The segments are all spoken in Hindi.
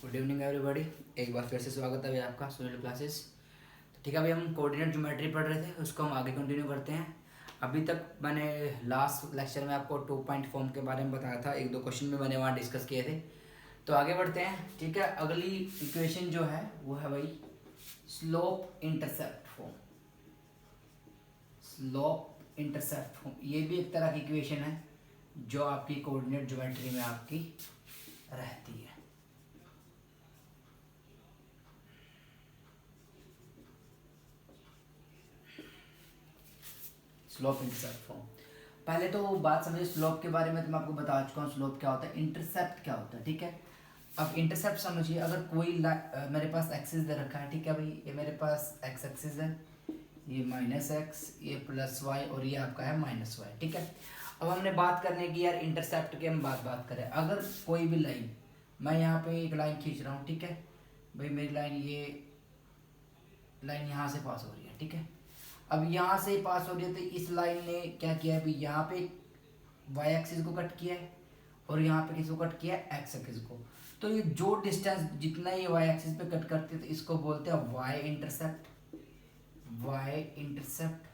Good evening everybody. एक बार फिर से स्वागत है अभी आपका सुनील क्लासेस। तो ठीक है, अभी हम कोऑर्डिनेट ज्योमेट्री पढ़ रहे थे, उसको हम आगे कंटिन्यू करते हैं। अभी तक मैंने लास्ट लेक्चर में आपको 2 पॉइंट फॉर्म के बारे में बताया था, एक दो क्वेश्चन भी मैंने वहाँ डिस्कस किए थे। तो आगे बढ़ते हैं। ठीक है, अगली इक्वेशन जो है वो है भाई slope intercept form. Slope intercept form ये भी एक तरह की इक्वेशन है जो आपकी कोऑर्डिनेट ज्योमेट्री में आपकी रहती है। स्लोप इंटरसेप्ट फॉर्म, पहले तो बात समझिए स्लोप के बारे में। तो मैं आपको बता चुका हूँ स्लोप क्या होता है, इंटरसेप्ट क्या होता है। ठीक है, अब इंटरसेप्ट समझिए। अगर कोई मेरे पास एक्सिस दे रखा है, ठीक है भाई, ये मेरे पास एक्स एक्सिस है, ये -x, ये +y और ये आपका है -y। ठीक है, अब हमने बात करने की यार इंटरसेप्ट की, हम बात करें। अगर कोई भी लाइन, मैं यहाँ पे एक लाइन खींच रहा हूँ, ठीक है भाई, मेरी लाइन, ये लाइन यहाँ से पास हो रही है। ठीक है, अब यहाँ से पास हो रही है तो इस लाइन ने क्या किया है, यहाँ पे वाई एक्सिस को कट किया है और यहाँ पे किसको कट किया है, एक्स एक्सिस को। तो ये जो डिस्टेंस जितना ये वाई एक्सिस पे कट करते हैं तो इसको बोलते हैं वाई इंटरसेप्ट। Y intercept.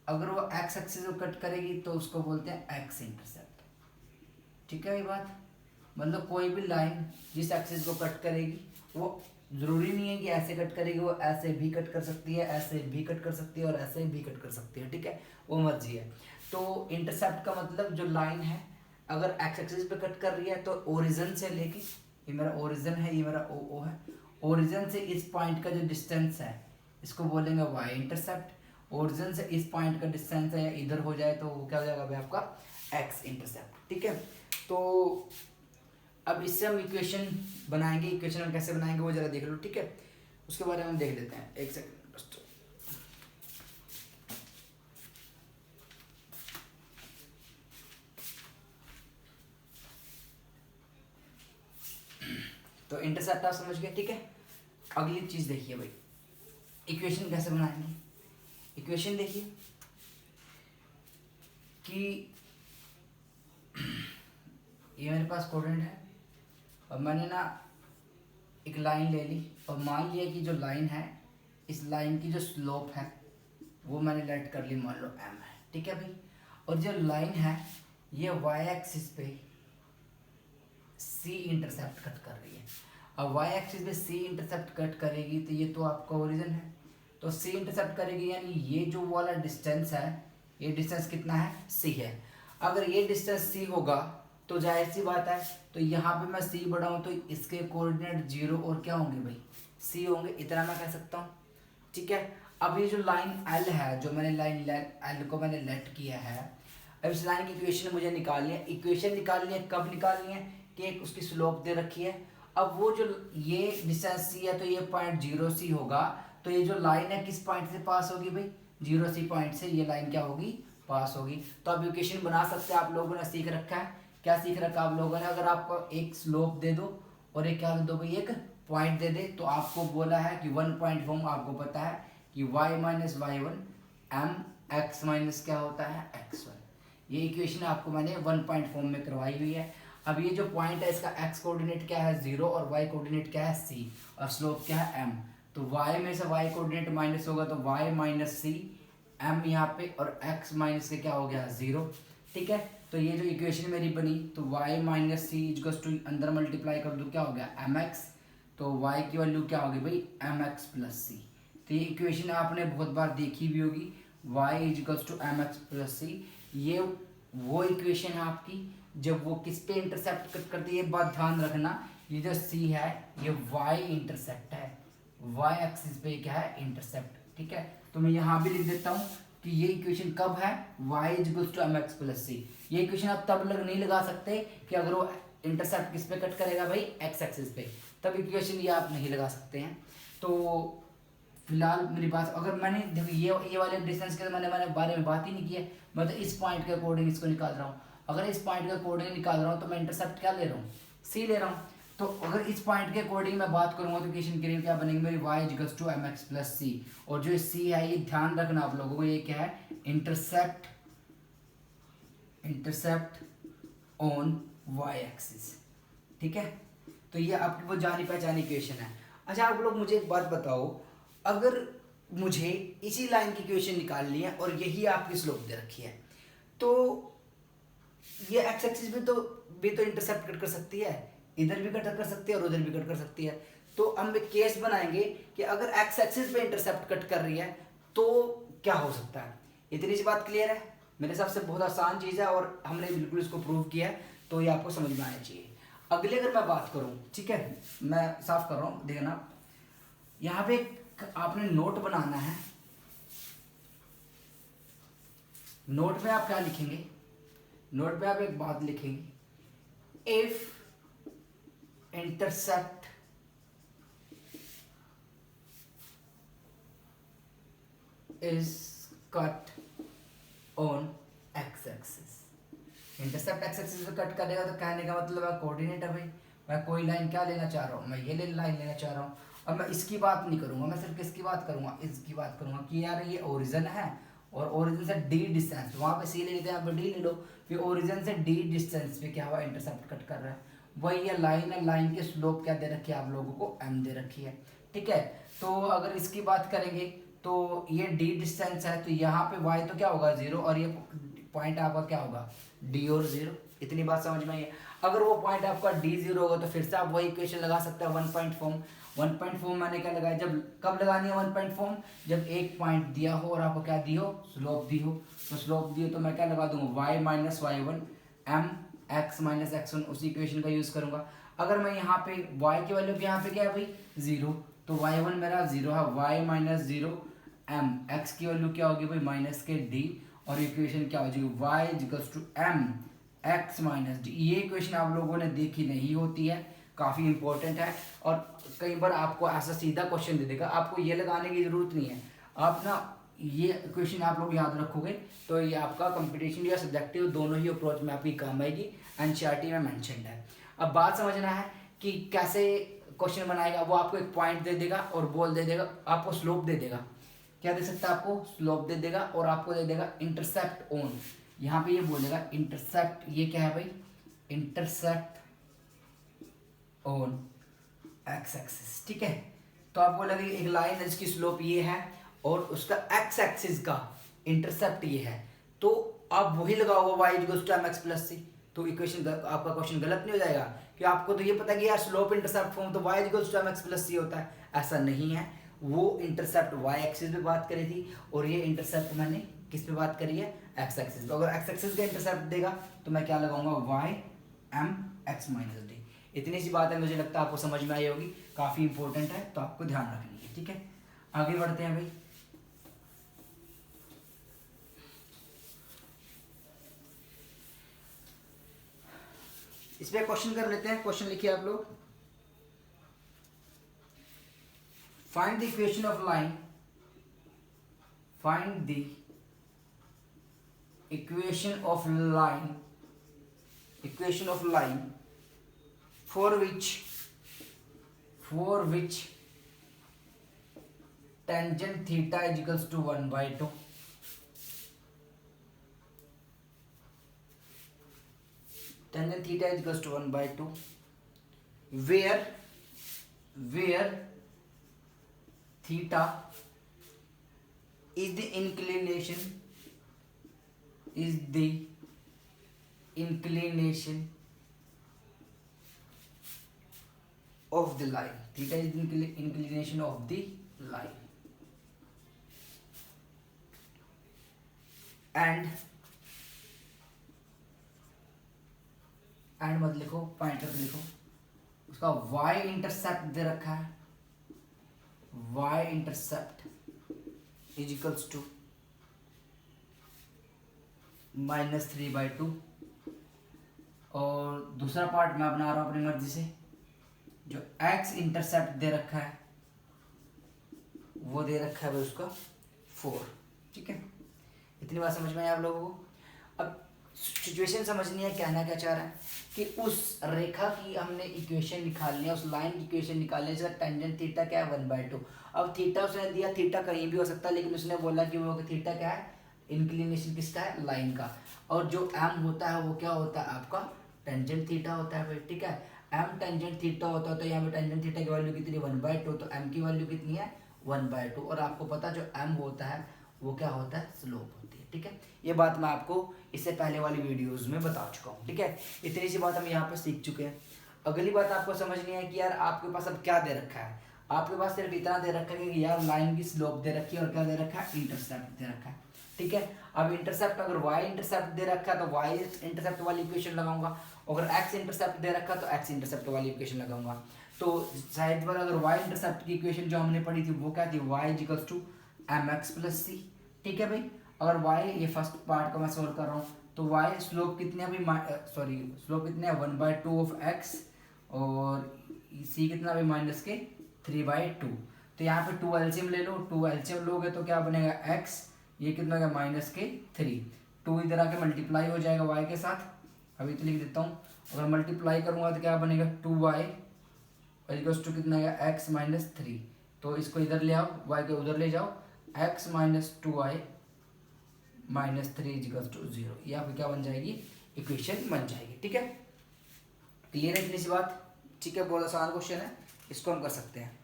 अगर वो एक्स एक्सिस को कट करेगी तो उसको बोलते हैं एक्स इंटरसेप्ट। ठीक है, ये बात मतलब कोई भी लाइन जिस एक्सिस को कट करेगी, वो जरूरी नहीं है कि ऐसे कट करेगी, वो ऐसे भी कट कर सकती है, ऐसे भी कट कर सकती है और ऐसे भी कट कर सकती है। ठीक है, वो मर्जी है। तो इंटरसेप्ट का मतलब जो लाइन है अगर एक्स एक्सिस पे कट कर रही है तो ओरिजिन से लेके, ये मेरा ओरिजिन है, ये मेरा ओ है, ओरिजिन से इस पॉइंट का जो डिस्टेंस है इसको बोलेंगे वाई इंटरसेप्ट। ओरिजिन से इस पॉइंट का डिस्टेंस है या इधर हो जाए तो वो क्या हो जाएगा भाई आपका एक्स इंटरसेप्ट। ठीक है, तो अब इससे हम इक्वेशन बनाएंगे। इक्वेशन हम कैसे बनाएंगे वो जरा देख लो। ठीक है, उसके बारे में हम देख लेते हैं, एक सेकंड बस। तो इंटरसेप्ट आप समझ गए। ठीक है, अगली चीज देखिए भाई, इक्वेशन कैसे बनाएंगे। इक्वेशन देखिए कि ये मेरे पास कोऑर्डिनेट है और मैंने ना एक लाइन ले ली और मान लिया कि जो लाइन है इस लाइन की जो स्लोप है वो मैंने लेट कर ली, मान लो m है। ठीक है भाई, और जो लाइन है ये y एक्सिस पे c इंटरसेप्ट कट कर रही है। अब y एक्सिस पे c इंटरसेप्ट कट करेगी तो ये तो आपका ओरिजिन है, तो c इंटरसेप्ट करेगी यानी ये जो वाला डिस्टेंस है, ये डिस्टेंस कितना है, c है। अगर ये डिस्टेंस c होगा तो जाहिर सी बात है, तो यहाँ पे मैं c बढ़ाऊँ तो इसके कोऑर्डिनेट 0 और क्या होंगे भाई, c होंगे, इतना मैं कह सकता हूँ। ठीक है, अब ये जो लाइन l है, जो मैंने लाइन l को मैंने लेट किया है, अब इस लाइन की इक्वेशन मुझे निकालनी है। इक्वेशन निकालनी है, कब निकालनी है कि एक उसकी स्लोप दे रखी है। अब वो जो ये डिस्टेंस c है तो ये पॉइंट 0c होगा, तो ये जो लाइन है किस पॉइंट से पास होगी भाई, 0c पॉइंट से ये लाइन क्या होगी, पास होगी। तो अब इक्वेशन बना सकते हैं। आप लोगों ने सीख रखा है, क्या सीख रखा है आप लोगों ने, अगर आपको एक स्लोप दे दो और एक क्या दे दो भाई, एक पॉइंट दे दे, तो आपको बोला है कि 1 पॉइंट फॉर्म आपको पता है कि y minus y1 m x minus क्या होता है x1। ये इक्वेशन आपको मैंने 1 पॉइंट फॉर्म में करवाई हुई है। अब ये जो पॉइंट है इसका x कोऑर्डिनेट क्या है 0 और y कोऑर्डिनेट क्या है c और स्लोप क्या है m। तो y में से y कोऑर्डिनेट माइनस होगा तो y माइनस c, m यहाँ पे और x माइनस के क्या हो गया 0। ठीक है, तो ये जो इक्वेशन मेरी बनी तो y minus C equals to अंदर मल्टीप्लाई कर दो क्या हो गया mx, तो y की वैल्यू क्या होगी भाई mx प्लस सी। तो ये इक्वेशन आपने बहुत बार देखी भी होगी, y equals to mx plus c. ये वो इक्वेशन है आपकी जब वो किस पे इंटरसेप्ट कट करती है। बात ध्यान रखना, ये जो c है ये y इंटरसेप्ट है, y एक्सिस पे क्या है इंटरसेप्ट। ठीक है, तो मैं यहाँ भी लिख देता हूँ कि ये इक्वेशन कब है, y equals to mx plus c. ये इक्वेशन आप तब नहीं लगा सकते कि अगर वो इंटरसेप्ट किस पे कट करेगा भाई, x एक्सिस पे, तब इक्वेशन ये आप नहीं लगा सकते हैं। तो फिलहाल मेरी बात, अगर मैंने देखो ये वाले डिस्टेंस के मैंने बारे में बात ही नहीं की है, मैं तो इस पॉइंट के अकॉर्डिंग इसको निकाल रहा हूँ। अगर इस पॉइंट के अकॉर्डिंग निकाल रहा हूँ तो मैं इंटरसेप्ट क्या ले रहा हूँ, c ले रहा हूँ। तो अगर इस पॉइंट के अकॉर्डिंग मैं बात करूंगा तो इक्वेशन के लिए क्या बनेगी मेरी y equals to mx plus c. और जो c है ये ध्यान रखना आप लोगों को, ये क्या है intercept, intercept on y axis. ठीक है, तो ये आपकी वो जानी पहचानी इक्वेशन है। अच्छा आप लोग मुझे एक बात बताओ, अगर मुझे इसी लाइन की इक्वेशन निकालनी है और यही आपकी स्लोप दे रखी है, तो ये एक्स एक्सिस भी तो इंटरसेप्ट कट कर सकती है, इधर भी कट कर सकती है और उधर भी कट कर सकती है। तो हम एक केस बनाएंगे कि अगर एक्स एक्सिस पे इंटरसेप्ट कट कर रही है तो क्या हो सकता है। इतनी सी बात क्लियर है, मेरे हिसाब से बहुत आसान चीज़ है और हमने बिल्कुल इसको प्रूव किया है, तो ये आपको समझ में आना चाहिए। अगले अगर मैं बात करूँ, ठीक है, मैं साफ कर रहा हूँ, देखना यहाँ पे आपने नोट बनाना है। नोट पे आप क्या लिखेंगे, नोट पे आप एक बात लिखेंगे, if intercept is cut on x axis। Intercept x axis पे कट करेगा तो कहने का मतलब है कोऑर्डिनेट है भाई। मैं कोई लाइन क्या लेना चाह रहा हूँ, मैं ये लाइन लेना चाह रहा हूँ। अब मैं इसकी बात नहीं करूँगा, मैं सिर्फ किसकी बात करूँगा, इसकी बात करूँगा कि यार ये ओरिजिन है और ओरिजिन से डी डिस्टेंस, वहाँ पे सी ले लेते हैं, यहाँ पे डी ले लो, फिर ओरिजिन से डी डिस्टेंस पे क्या हुआ, इंटरसेप्ट कट कर रहा है। वही ये लाइन है, लाइन की स्लोप क्या दे रखी है आप लोगों को, m दे रखी है, ठीक है। तो अगर इसकी बात करेंगे तो ये d डिस्टेंस है, तो यहाँ पे y तो क्या होगा 0 और ये पॉइंट आपका क्या होगा d और 0। इतनी बात समझ में आई है। अगर वो पॉइंट आपका d 0 होगा तो फिर से आप वही इक्वेशन लगा सकते हैं, वन पॉइंट फॉर्म मैंने क्या लगाया, जब कब लगानी है वन पॉइंट फॉर्म, जब एक पॉइंट दिया हो और आपको क्या दी हो, स्लोप दी हो। तो स्लोप दी हो तो मैं क्या लगा दूंगा, y minus y1 m x minus x1, उसी इक्वेशन का यूज करूंगा। अगर मैं यहाँ पे y की वैल्यू यहाँ पे क्या है भाई 0, तो y1 मेरा 0 है, y माइनस 0 m, x की वैल्यू क्या होगी भाई माइनस के d, और इक्वेशन क्या हो जाएगी y equals to m x minus d। ये इक्वेशन आप लोगों ने देखी नहीं होती है, काफ़ी इंपॉर्टेंट है और कई बार आपको ऐसा सीधा क्वेश्चन दे देगा, आपको ये लगाने की जरूरत नहीं है। आप ना ये इक्वेशन आप लोग याद रखोगे तो ये आपका कंपटीशन या सब्जेक्टिव दोनों ही अप्रोच में आपकी काम आएगी, एनसीईआरटी में मेंशन्ड है। अब बात समझना है कि कैसे क्वेश्चन बनाएगा। वो आपको एक पॉइंट दे देगा और बोल दे देगा, आपको स्लोप दे देगा, क्या दे सकता है आपको, स्लोप दे देगा और आपको दे देगा इंटरसेप्ट ऑन। यहाँ पे ये बोलेगा इंटरसेप्ट, ये क्या है भाई, इंटरसेप्ट ऑन एक्स एक्सिस, ठीक है। तो आप बोलेगा एक लाइन है जिसकी स्लोप ये है और उसका एक्स एक्सिस का इंटरसेप्ट ये है, तो आप वही लगाओगे y equals to mx plus c। तो इक्वेशन आपका क्वेश्चन गलत नहीं हो जाएगा कि आपको तो ये पता है कि यार स्लोप इंटरसेप्ट फॉर्म तो y equals to mx plus c होता है, ऐसा नहीं है। वो इंटरसेप्ट y एक्सिस पे बात करी थी और ये इंटरसेप्ट मैंने किस पे बात करी है, x एक्सिस पे। अगर x एक्सिस का इंटरसेप्ट देगा तो मैं क्या लगाऊंगा, y m x minus d। इतनी सी बात है, मुझे लगता है आपको समझ में आई होगी, काफ़ी इंपॉर्टेंट है तो आपको ध्यान रखनी है, ठीक है। आगे बढ़ते हैं भाई। इस पे क्वेश्चन कर लेते हैं। क्वेश्चन लिखिए आप लोग, find the equation of line, find the equation of line, equation of line for which tangent theta is equals to 1/2, tangent theta is equals to 1/2, where theta is the inclination of the line, theta is the inclination of the line, and मत लिखो, पॉइंटर पे लिखो, उसका y इंटरसेप्ट दे रखा है, y intercept is equals to -3/2, और दूसरा पार्ट मैं बना रहा हूँ अपनी मर्जी से, जो x इंटरसेप्ट दे रखा है वो दे रखा है उसका 4, ठीक है। इतनी बात समझ में आई आप लोगों को। अब सिचुएशन समझनी है, कहना क्या चाह रहा है कि उस रेखा की हमने इक्वेशन निकालनी है, उस लाइन की इक्वेशन निकालनी है जिसका टेंजेंट थीटा क्या है 1/2। अब थीटा उसने दिया, थीटा कहीं भी हो सकता है, लेकिन उसने बोला कि वो थीटा क्या है, इंक्लिनेशन किसका है, लाइन का, और जो m होता है वो क्या होता है आपका टेंजेंट थीटा होता है भाई, ठीक है। एम टेंजेंट थीटा होता है तो यहाँ पे टेंजेंट थीटा की वैल्यू कितनी 1/2, तो एम की वैल्यू कितनी है 1/2। और आपको पता जो एम होता है वो क्या होता है, स्लोप होती है। ठीक है, ये बात मैं आपको इससे पहले वाली वीडियोस में बता चुका हूँ। ठीक है, इतनी सी बात हम यहाँ पे सीख चुके हैं। अगली बात आपको समझनी है कि यार आपके पास अब क्या दे रखा है। आपके पास सिर्फ इतना दे रखा है कि यार लाइन की स्लोप दे रखी है और क्या दे रखा है, इंटरसेप्ट दे रखा है। ठीक है, अब इंटरसेप्ट अगर y इंटरसेप्ट दे रखा है तो y इंटरसेप्ट वाली इक्वेशन लगाऊंगा, अगर x इंटरसेप्ट दे रखा है तो x इंटरसेप्ट वाली इक्वेशन लगाऊंगा। तो साइड पर अगर y इंटरसेप्ट की इक्वेशन जो हमने पढ़ी थी वो क्या थी, y equals to mx plus c। ठीक है भाई, अगर y, ये फर्स्ट पार्ट का मैं सोल्व कर रहा हूँ, तो y स्लोप कितने अभी सॉरी स्लोप कितने है 1/2 ऑफ x और c कितना अभी माइनस के 3/2। तो यहाँ पे 2 एलसीएम ले लो, 2 एलसीएम लोगे तो क्या बनेगा x, ये कितना का माइनस के 3, 2 इधर आके मल्टीप्लाई हो जाएगा y के साथ। अभी तो लिख देता हूँ, अगर मल्टीप्लाई करूँगा तो क्या बनेगा 2y इक्वल्स टू कितना है x माइनस 3। तो इसको इधर ले आओ, y के उधर ले जाओ, x minus 2y minus 3 equals to 0। ये आपकी क्या बन जाएगी, इक्वेशन बन जाएगी। ठीक है, क्लियर है इतनी सी बात। ठीक है, बहुत आसान क्वेश्चन है, इसको हम कर सकते हैं।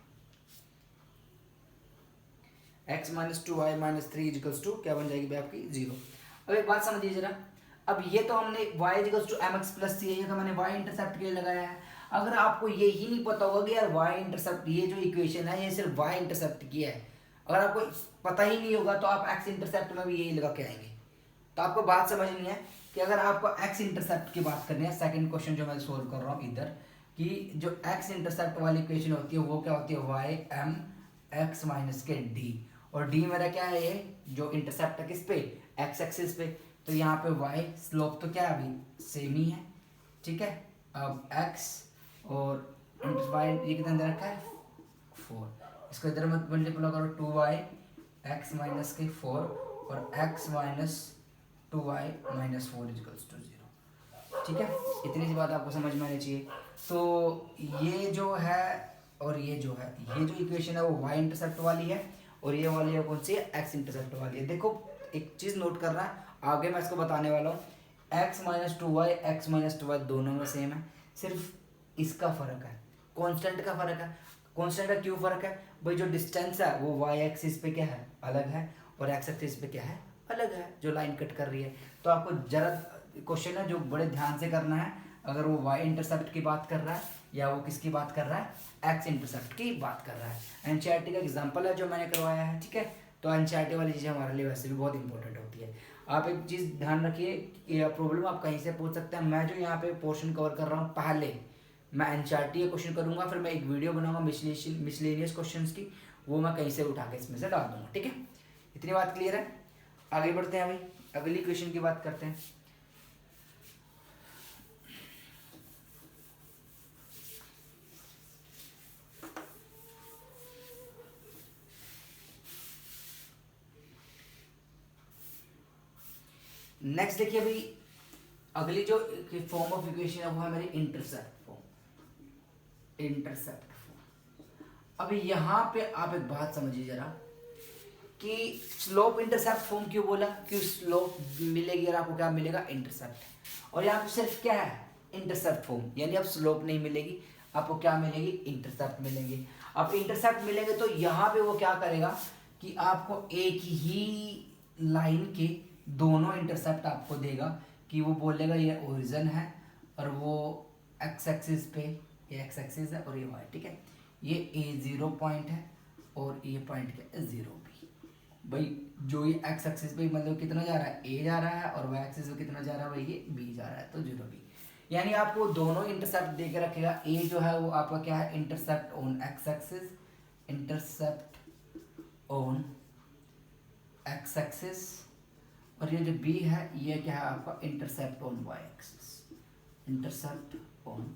x minus 2y minus 3 equals to क्या बन जाएगी भाई आपकी 0। अब एक बात समझिए जरा, अब ये तो हमने y equals to mx plus c है, ये तो मैंने y इंटरसेप्ट के लिए लगाया है। अगर आपको ये ही नहीं पता होगा कि यार y इंटरसेप्ट, ये जो इक्वेशन है ये सिर्फ y इंटरसेप्ट की है, अगर आपको पता ही नहीं होगा तो आप x इंटरसेप्ट में भी यही लगा के आएंगे। तो आपको बात समझनी है कि अगर आपको x इंटरसेप्ट की बात करनी है, सेकंड क्वेश्चन जो मैं सोल्व कर रहा हूँ इधर, कि जो x इंटरसेप्ट वाली इक्वेशन होती है वो क्या होती है y m x माइनस के d, और d मेरा क्या है, ये जो इंटरसेप्ट है किस पे, x एक्सिस पे। तो यहाँ पे y स्लोप तो क्या है अभी सेम ही है। ठीक है, अब x और y ये कितना दे रखा है 4, इसको इधर मत मल्टीप्लाई करो, 2y x माइनस के 4 और x minus 2y minus 4 equals to 0। ठीक है, इतनी सी बात आपको समझ में आनी चाहिए। तो ये जो है और ये जो है, ये जो इक्वेशन है वो y इंटरसेप्ट वाली है और ये वाली है कौन सी है, x इंटरसेप्ट वाली है। देखो एक चीज़ नोट करना है, आगे मैं इसको बताने वाला हूँ। x minus 2y x minus 2y दोनों में सेम है, सिर्फ इसका फर्क है, कांस्टेंट का फर्क है। कांस्टेंट का क्यों फर्क है भाई, जो डिस्टेंस है वो y एक्सिस पे क्या है अलग है और x एक्सिस पे क्या है अलग है, जो लाइन कट कर रही है। तो आपको जरा क्वेश्चन है जो बड़े ध्यान से करना है, अगर वो y इंटरसेप्ट की बात कर रहा है या वो किसकी बात कर रहा है, x इंटरसेप्ट की बात कर रहा है। एनसीईआरटी का एग्जांपल है जो मैंने करवाया है। ठीक है, तो एनसीईआरटी वाली चीज़ें हमारे लिए वैसे भी बहुत इंपॉर्टेंट होती है। आप एक चीज़ ध्यान रखिए कि प्रॉब्लम आप कहीं से पूछ सकते हैं। मैं जो यहाँ पे पोर्शन कवर कर रहा हूँ, पहले मैं एनसीईआरटी के क्वेश्चन करूँगा, फिर मैं एक वीडियो बनाऊंगा मिसलेनियस क्वेश्चंस की, वो मैं कहीं से उठा के इसमें से डाल दूंगा। ठीक है, इतनी बात क्लियर है। आगे बढ़ते हैं, अभी अगली क्वेश्चन की बात करते हैं। नेक्स्ट देखिए भाई, अगली जो फॉर्म ऑफ इक्वेशन है वो है मेरी इंटरसेप्ट फॉर्म। इंटरसेप्ट फॉर्म, अभी यहाँ पे आप एक बात समझिए जरा कि स्लोप इंटरसेप्ट फॉर्म क्यों बोला, क्यों स्लोप मिलेगी और आपको क्या मिलेगा इंटरसेप्ट, और यहाँ पे सिर्फ क्या है इंटरसेप्ट फॉर्म, यानी अब स्लोप नहीं मिलेगी, आपको क्या मिलेगी इंटरसेप्ट मिलेंगे। अब इंटरसेप्ट मिलेंगे तो यहाँ पे वो क्या करेगा कि आपको एक ही लाइन के दोनों इंटरसेप्ट आपको देगा, कि वो बोलेगा ये ओरिजिन है और वो एक्स एक्सिस पे, ये एक्स एक्सिस है और ये वाई। ठीक है, ये A0 पॉइंट है और ये पॉइंट क्या है 0 भी। भाई जो ये एक्स एक्सिस पे मतलब कितना जा रहा है A जा रहा है और वाई एक्सिस पे कितना जा रहा है भाई ये B जा रहा है, तो 0 भी। यानी आपको दोनों इंटरसेप्ट दे के रखेगा। A जो है वो आपका क्या है intercept on X axis, intercept on X axis, और ये जो B है ये क्या है आपका intercept on Y axis, intercept on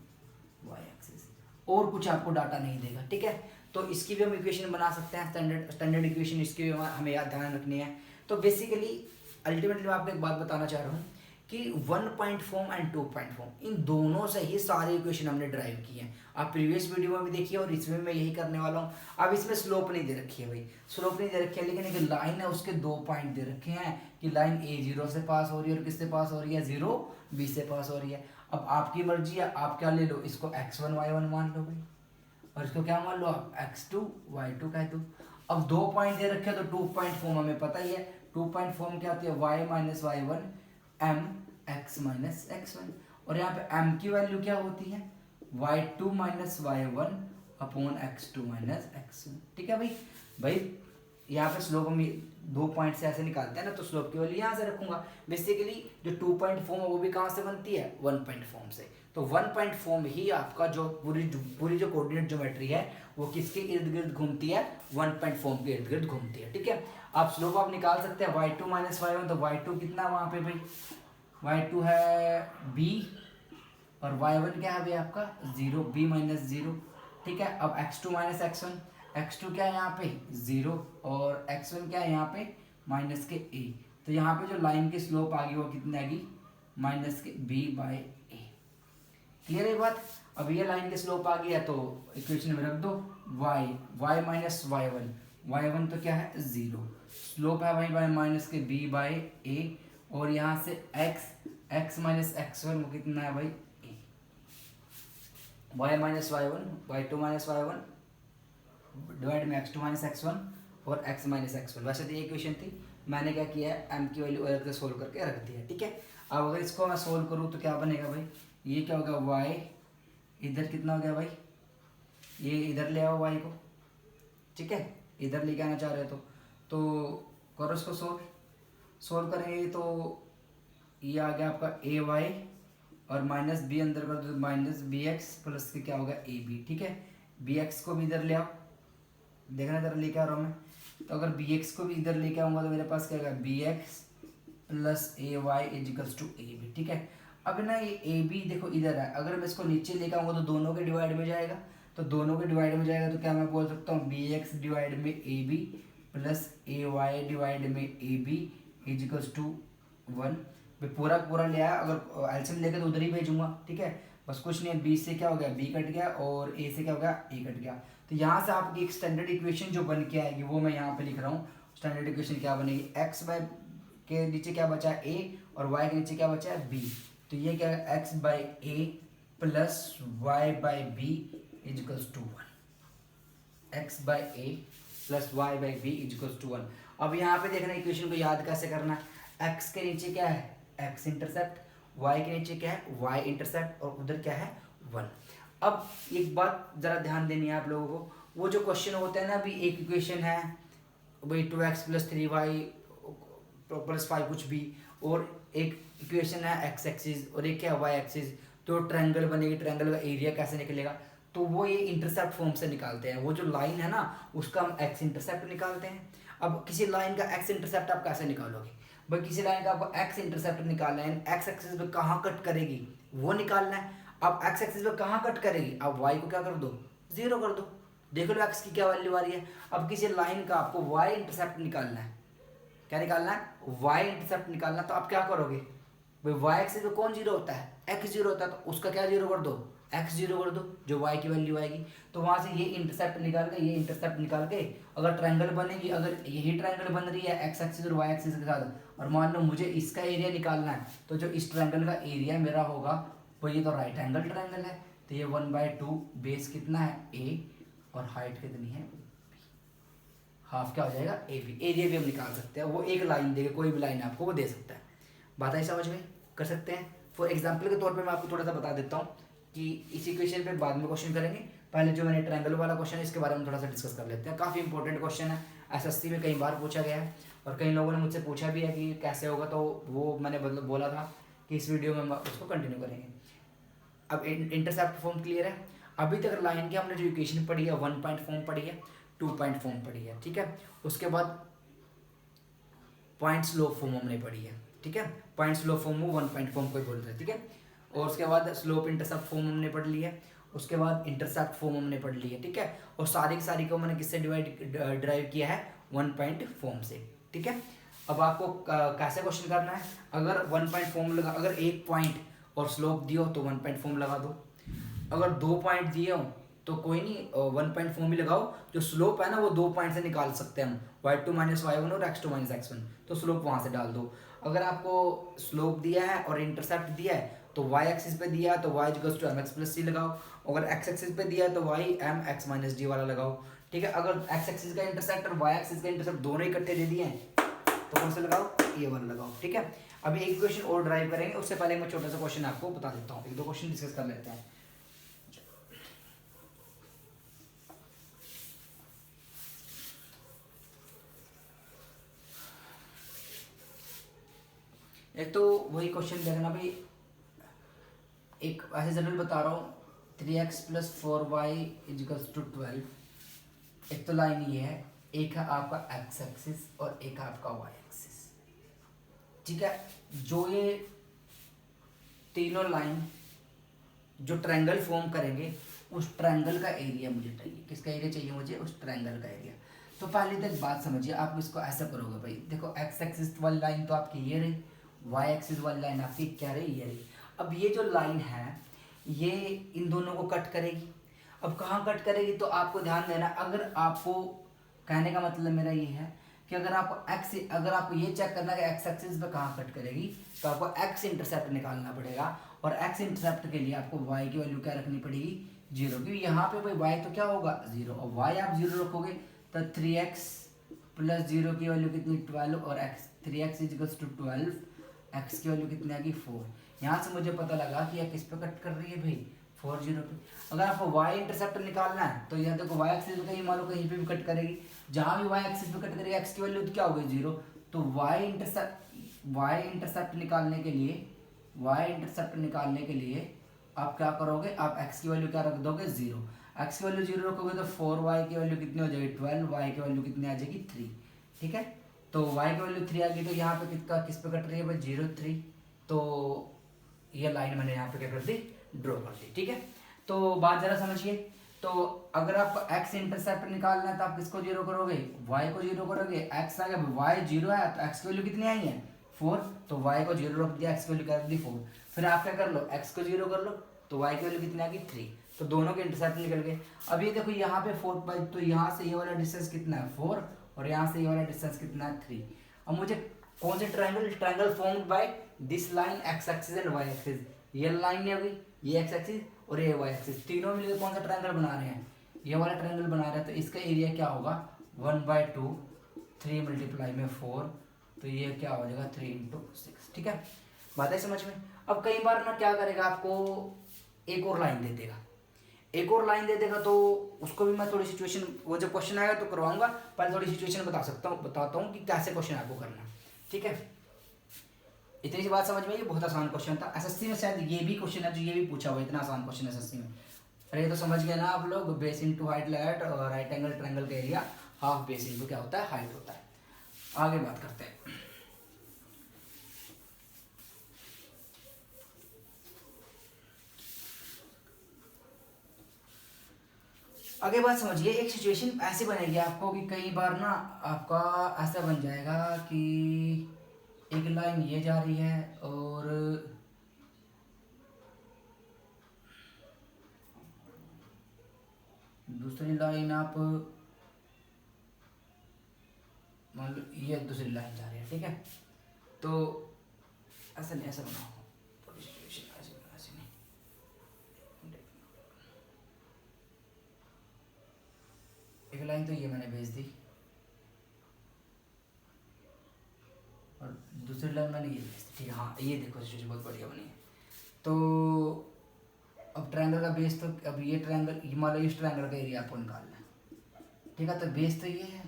Y axis, और कुछ आपको डाटा नहीं देगा। ठीक है, तो इसकी भी हम इक्वेशन बना सकते हैं, स्टैंडर्ड इक्वेशन, इसकी भी हमें याद ध्यान रखनी है। तो बेसिकली अल्टीमेटली मैं आपको एक बात बताना चाह रहा हूँ कि 1 point form and 2 point form, इन दोनों से ही सारे इक्वेशन हमने ड्राइव किए हैं। आप प्रीवियस वीडियो में भी देखिए और इसमें मैं यही करने वाला हूँ। अब इसमें स्लोप नहीं दे रखी है भाई, स्लोप नहीं दे रखी है, लेकिन एक लाइन है उसके 2 पॉइंट दे रखे हैं कि लाइन ए 0 से पास हो रही है और किससे पास हो रही है, 0 बी से पास हो रही है। अब आपकी मर्जी है, आप क्या ले लो, इसको x1 y1 मान लो भाई, और इसको क्या मान लो आप, x2 y2 कह दो। अब 2 पॉइंट दे रखे तो 2 पॉइंट फॉर्म हमें पता ही है, 2 पॉइंट फॉर्म क्या होती है, y minus y1 m x minus x1, और यहाँ पे m की वैल्यू क्या होती है, y2 minus y1 upon x2 minus x1। ठीक है भाई, भाई यहाँ पे स्लोप हम 2 पॉइंट से ऐसे निकालते हैं ना, तो स्लोप की वैल्यू यहाँ से रखूंगा। बेसिकली जो 2 पॉइंट फॉर्म है वो भी कहाँ से बनती है, 1 पॉइंट फॉर्म से। तो 1 पॉइंट फॉर्म ही आपका जो पूरी जो कोऑर्डिनेट ज्योमेट्री है वो किसके इर्द गिर्द घूमती है, 1 पॉइंट फॉर्म के इर्द गिर्द घूमती है। ठीक है, आप स्लोप आप निकाल सकते हैं y2 माइनस y1, तो y2 कितना वहाँ पे भाई, y2 है b और y1 क्या है भाई आपका 0, b माइनस 0। ठीक है, अब x2 माइनस x1, x2 क्या है यहाँ पे 0 और x1 क्या है यहाँ पे माइनस के a, तो यहाँ पे जो लाइन की स्लोप आ गई वो कितनी आएगी, माइनस के b बाई a। क्लियर है बात। अब ये लाइन की स्लोप आ गई है तो इक्वेशन में रख दो y माइनस y1 तो क्या है 0, स्लोप है भाई बाई माइनस के b बाई a, और यहाँ से x माइनस x1 वो कितना है भाई y minus y1 y2 minus y1 divide में x2 माइनस x1 और x माइनस x1। वैसे तो ये इक्वेशन थी, मैंने क्या किया है m की वैल्यू अलग से सोल्व करके रख दिया। ठीक है, अब अगर इसको मैं सोल्व करूँ तो क्या बनेगा भाई, ये क्या होगा y इधर कितना हो गया भाई, ये इधर ले आओ y को। ठीक है, इधर लेके आना चाह रहे हो तो करो इसको सोल्व करेंगे तो ये आ गया आपका ए वाई और माइनस बी अंदर कर दो तो माइनस बी एक्स प्लस के क्या होगा ए बी। ठीक है, बी एक्स को भी इधर ले आओ, देखना इधर लेके आ रहा हूँ मैं, तो अगर बी एक्स को भी इधर लेके आऊँगा तो मेरे पास क्या होगा B X plus A Y equals to A B. ठीक है, अब ना ये ए बी देखो इधर है, अगर मैं इसको नीचे लेके आऊँगा तो दोनों के डिवाइड में जाएगा, तो दोनों के डिवाइड में जाएगा तो क्या मैं बोल सकता हूँ बी एक्स डिवाइड में A B plus A Y divide में ए बी इजिकल्स टू 1। पूरा पूरा ले आया, अगर एलसीएम लेके तो उधर ही भेजूंगा। ठीक है, बस कुछ नहीं है, बी से क्या हो गया बी कट गया और ए से क्या हो गया ए कट गया, तो यहाँ से आपकी एक स्टैंडर्ड इक्वेशन जो बन के आएगी वो मैं यहाँ पे लिख रहा हूँ। स्टैंडर्ड इक्वेशन क्या बनेगी, एक्स बाय के नीचे क्या बचा है ए और वाई के नीचे क्या बचा है बी, तो ये क्या है X by A plus Y by B equals to 1, X by A plus Y by B equals to 1। अब यहाँ पे देखना इक्वेशन को याद कैसे करना है, एक्स के नीचे क्या है एक्स इंटरसेप्ट, वाई के नीचे क्या है वाई इंटरसेप्ट और उधर क्या है 1। अब एक बात जरा ध्यान देनी है आप लोगों को, वो जो क्वेश्चन होता है ना, अभी एक इक्वेशन है भाई 2x प्लस 3y प्लस 5 कुछ भी, और एक इक्वेशन है x एक्सिस और एक क्या है y एक्सिस, तो ट्रायंगल बनेगी, ट्रायंगल का एरिया कैसे निकलेगा, तो वो ये इंटरसेप्ट फॉर्म से निकालते हैं। वो जो लाइन है ना उसका हम x इंटरसेप्ट निकालते हैं। अब किसी लाइन का x इंटरसेप्ट आप कैसे निकालोगे भाई, किसी लाइन का आपको x इंटरसेप्ट निकालना है, x एक्सिस पे कहाँ कट करेगी वो निकालना है। अब x एक्सिस पे कहाँ कट करेगी, अब y को क्या कर दो 0 कर दो, देख लो x की क्या वैल्यू आ रही है। अब किसी लाइन का आपको y इंटरसेप्ट निकालना है, क्या निकालना है y इंटरसेप्ट निकालना, तो आप क्या करोगे भाई y एक्सिस पे कौन 0 होता है x 0 होता है, तो उसका क्या 0 कर दो x 0 कर दो, जो y की वैल्यू आएगी। तो वहां से ये इंटरसेप्ट निकाल के ये इंटरसेप्ट निकाल के अगर ट्रायंगल बनेगी, अगर यही ट्रायंगल बन रही है x एक्सिस और y एक्सिस के साथ, और मान लो मुझे इसका एरिया निकालना है, तो जो इस ट्रायंगल का एरिया मेरा होगा वो ये तो राइट एंगल ट्रायंगल है, तो ये 1/2 बेस कितना है a और हाइट कितनी है b, हाफ क्या हो जाएगा ए बी। एरिया भी हम निकाल सकते हैं, वो एक लाइन देगा, कोई भी लाइन आपको वो दे सकता है। बात आई समझ में, कर सकते हैं। फॉर एग्जाम्पल के तौर पे मैं आपको थोड़ा सा बता देता हूँ कि इस इक्वेशन पे बाद में क्वेश्चन करेंगे, पहले जो मैंने ट्रायंगल वाला क्वेश्चन है इसके बारे में थोड़ा सा डिस्कस कर लेते हैं। काफ़ी इंपॉर्टेंट क्वेश्चन है, एसएससी में कई बार पूछा गया है और कई लोगों ने मुझसे पूछा भी है कि कैसे होगा, तो वो मैंने मतलब बोला था कि इस वीडियो में हम उसको कंटिन्यू करेंगे। अब इंटरसेप्ट फॉर्म क्लियर है। अभी तक लाइन की हमने जो इक्वेशन पढ़ी है 1 पॉइंट फॉर्म पढ़ी है, 2 पॉइंट फॉर्म पढ़ी है। ठीक है, उसके बाद पॉइंट स्लोप फॉर्म हमने पढ़ी है। ठीक है, पॉइंट स्लोप फॉर्म को 1 पॉइंट फॉर्म कोई बोलते हैं। ठीक है, और उसके बाद स्लोप इंटरसेप्ट फॉर्म हमने पढ़ ली है, उसके बाद इंटरसेप्ट फॉर्म हमने पढ़ ली है। ठीक है, और सारी की सारी को मैंने किससे ड्राइव किया है 1 पॉइंट फॉर्म से। ठीक है, अब आपको कैसे क्वेश्चन करना है, अगर 1 पॉइंट फॉर्म लगा, अगर 1 पॉइंट और स्लोप दियो तो 1 पॉइंट फॉर्म लगा दो, अगर 2 पॉइंट दिए हो तो कोई नहीं 1 पॉइंट फॉर्म ही लगाओ। जो स्लोप है ना वो 2 पॉइंट से निकाल सकते हैं हम, y2 माइनस y1 और x2 माइनस x1, तो स्लोप वहाँ से डाल दो। अगर आपको स्लोप दिया है और इंटरसेप्ट दिया है तो y एक्सिस पे दिया है तो y equals to mx plus c लगाओ, अगर x एक्सिस पे दिया है तो y mx माइनस d वाला लगाओ, ठीक है। अगर x एक्सिस का इंटरसेप्ट और y एक्सिस का इंटरसेप्ट दोनों इकट्ठे दे दिए हैं तो कौन सा लगाओ, ये वाला लगाओ, ठीक है। अभी एक क्वेश्चन और ड्राइव करेंगे, उससे पहले मैं छोटा सा क्वेश्चन आपको बता देता हूँ, एक दो क्वेश्चन डिस्कस कर लेते हैं। एक तो वही क्वेश्चन देखना भाई, एक ऐसे जनरल बता रहा हूँ, 3x प्लस 4y इजिकल्स टू 12। एक तो लाइन ये है, एक है आपका x एक्सिस और एक है आपका y एक्सिस, ठीक है। जो ये तीनों लाइन जो ट्रायंगल फॉर्म करेंगे उस ट्रायंगल का एरिया मुझे चाहिए। किसका एरिया चाहिए मुझे, उस ट्रायंगल का एरिया। तो पहले तक बात समझिए, आप इसको ऐसा करोगे भाई, देखो x एक्सिस वाली लाइन तो आपकी ये रही, y एक्सिस वाली लाइन आपकी क्या रही, ये रही। अब ये जो लाइन है ये इन दोनों को कट करेगी। अब कहाँ कट करेगी, तो आपको ध्यान देना, अगर आपको कहने का मतलब मेरा ये है कि अगर आपको ये चेक करना है कि x एक्सिस पे कहाँ कट करेगी, तो आपको x इंटरसेप्ट निकालना पड़ेगा, और x इंटरसेप्ट के लिए आपको y की वैल्यू क्या रखनी पड़ेगी, 0, क्योंकि यहाँ पे भाई y तो क्या होगा 0, और y आप 0 रखोगे तो 3x प्लस 0 की वैल्यू कितनी 12, और x 3x equals to 12, x की वैल्यू कितनी आ गई 4। यहाँ से मुझे पता लगा कि यह किस पे कट कर रही है भाई, 4 0 पे। अगर आपको y इंटरसेप्ट निकालना है तो यह देखो y एक्सिस पे कहीं मान लो कहीं पे भी कट करेगी, जहाँ भी y एक्सिस पे कट करेगी x की वैल्यू क्या हो गई 0, तो y इंटरसेप्ट निकालने के लिए आप क्या करोगे, आप x की वैल्यू क्या रख दोगे 0, x की वैल्यू 0 रखोगे तो 4y की वैल्यू कितनी हो जाएगी 12, y की वैल्यू कितनी आ जाएगी 3, ठीक है। तो y की वैल्यू 3 आ गई, तो यहाँ पे किस पे कट रही है भाई 0 3, तो ये लाइन मैंने यहाँ पे क्या कर दी, ड्रॉ कर दी, ठीक है। तो बात जरा समझिए, तो अगर आपको x इंटरसेप्ट निकालना है तो आप किसको 0 करोगे, y को 0 करोगे, x आ गया y 0 है तो x की वैल्यू कितनी आई है 4, तो y को 0 रख दिया, x की वैल्यू कर दी 4। फिर आप क्या कर लो, x को 0 कर लो तो y की वैल्यू कितनी आ गई 3, तो दोनों के इंटरसेप्ट निकल गए। अब ये देखो यहाँ पे 4 बाई, तो यहाँ से ये वाला डिस्टेंस कितना है 4, और यहाँ से ये वाला डिस्टेंस कितना है 3। अब मुझे कौन से triangle formed by this line x axis and y axis, ये लाइन नहीं होगी, ये x एक्सिस और ये y एक्सिस, तीनों मिलकर कौन सा ट्रायंगल बना रहे हैं, ये वाला ट्रायंगल बना रहे हैं। तो इसका एरिया क्या होगा 1/2, 3 मल्टीप्लाई में 4, तो ये क्या हो जाएगा 3 इंटू 6, ठीक है। बात है समझ में। अब कई बार ना क्या करेगा, आपको एक और लाइन दे देगा, तो उसको भी मैं थोड़ी सिचुएशन, वो जब क्वेश्चन आएगा तो करवाऊंगा, पहले थोड़ी सिचुएशन बताता हूँ कि कैसे क्वेश्चन आपको करना है, ठीक है। इतनी सी बात समझ में, ये बहुत आसान क्वेश्चन था, एसएससी में शायद ये भी क्वेश्चन है जो ये भी पूछा हुआ, इतना आसान क्वेश्चन एसएससी में। अरे ये तो समझ गए ना आप लोग, बेस इंटू हाइट लेट और राइट एंगल ट्रायंगल का एरिया हाफ बेस इंटू क्या होता है, हाइट होता है। आगे बात करते हैं। आगे बात समझिए, एक सिचुएशन ऐसी बनेगी आपको कि कई बार ना आपका ऐसा बन जाएगा कि एक लाइन ये जा रही है और दूसरी लाइन आप मान लो ये दूसरी लाइन जा रही है, ठीक है। तो ऐसा नहीं, ऐसा बनाओ, थोड़ी सिचुएशन ऐसी नहीं, एक लाइन तो ये मैंने भेज दी और दूसरी लाइन मैंने ये भेज दी, ठीक है। हाँ ये देखो सिचुएशन बहुत बढ़िया बनी है। तो अब ट्रायंगल का बेस, तो अब ये ट्रायंगल, मान लो इस ट्रायंगल का एरिया आपको निकालना है, ठीक है। तो बेस तो ये है,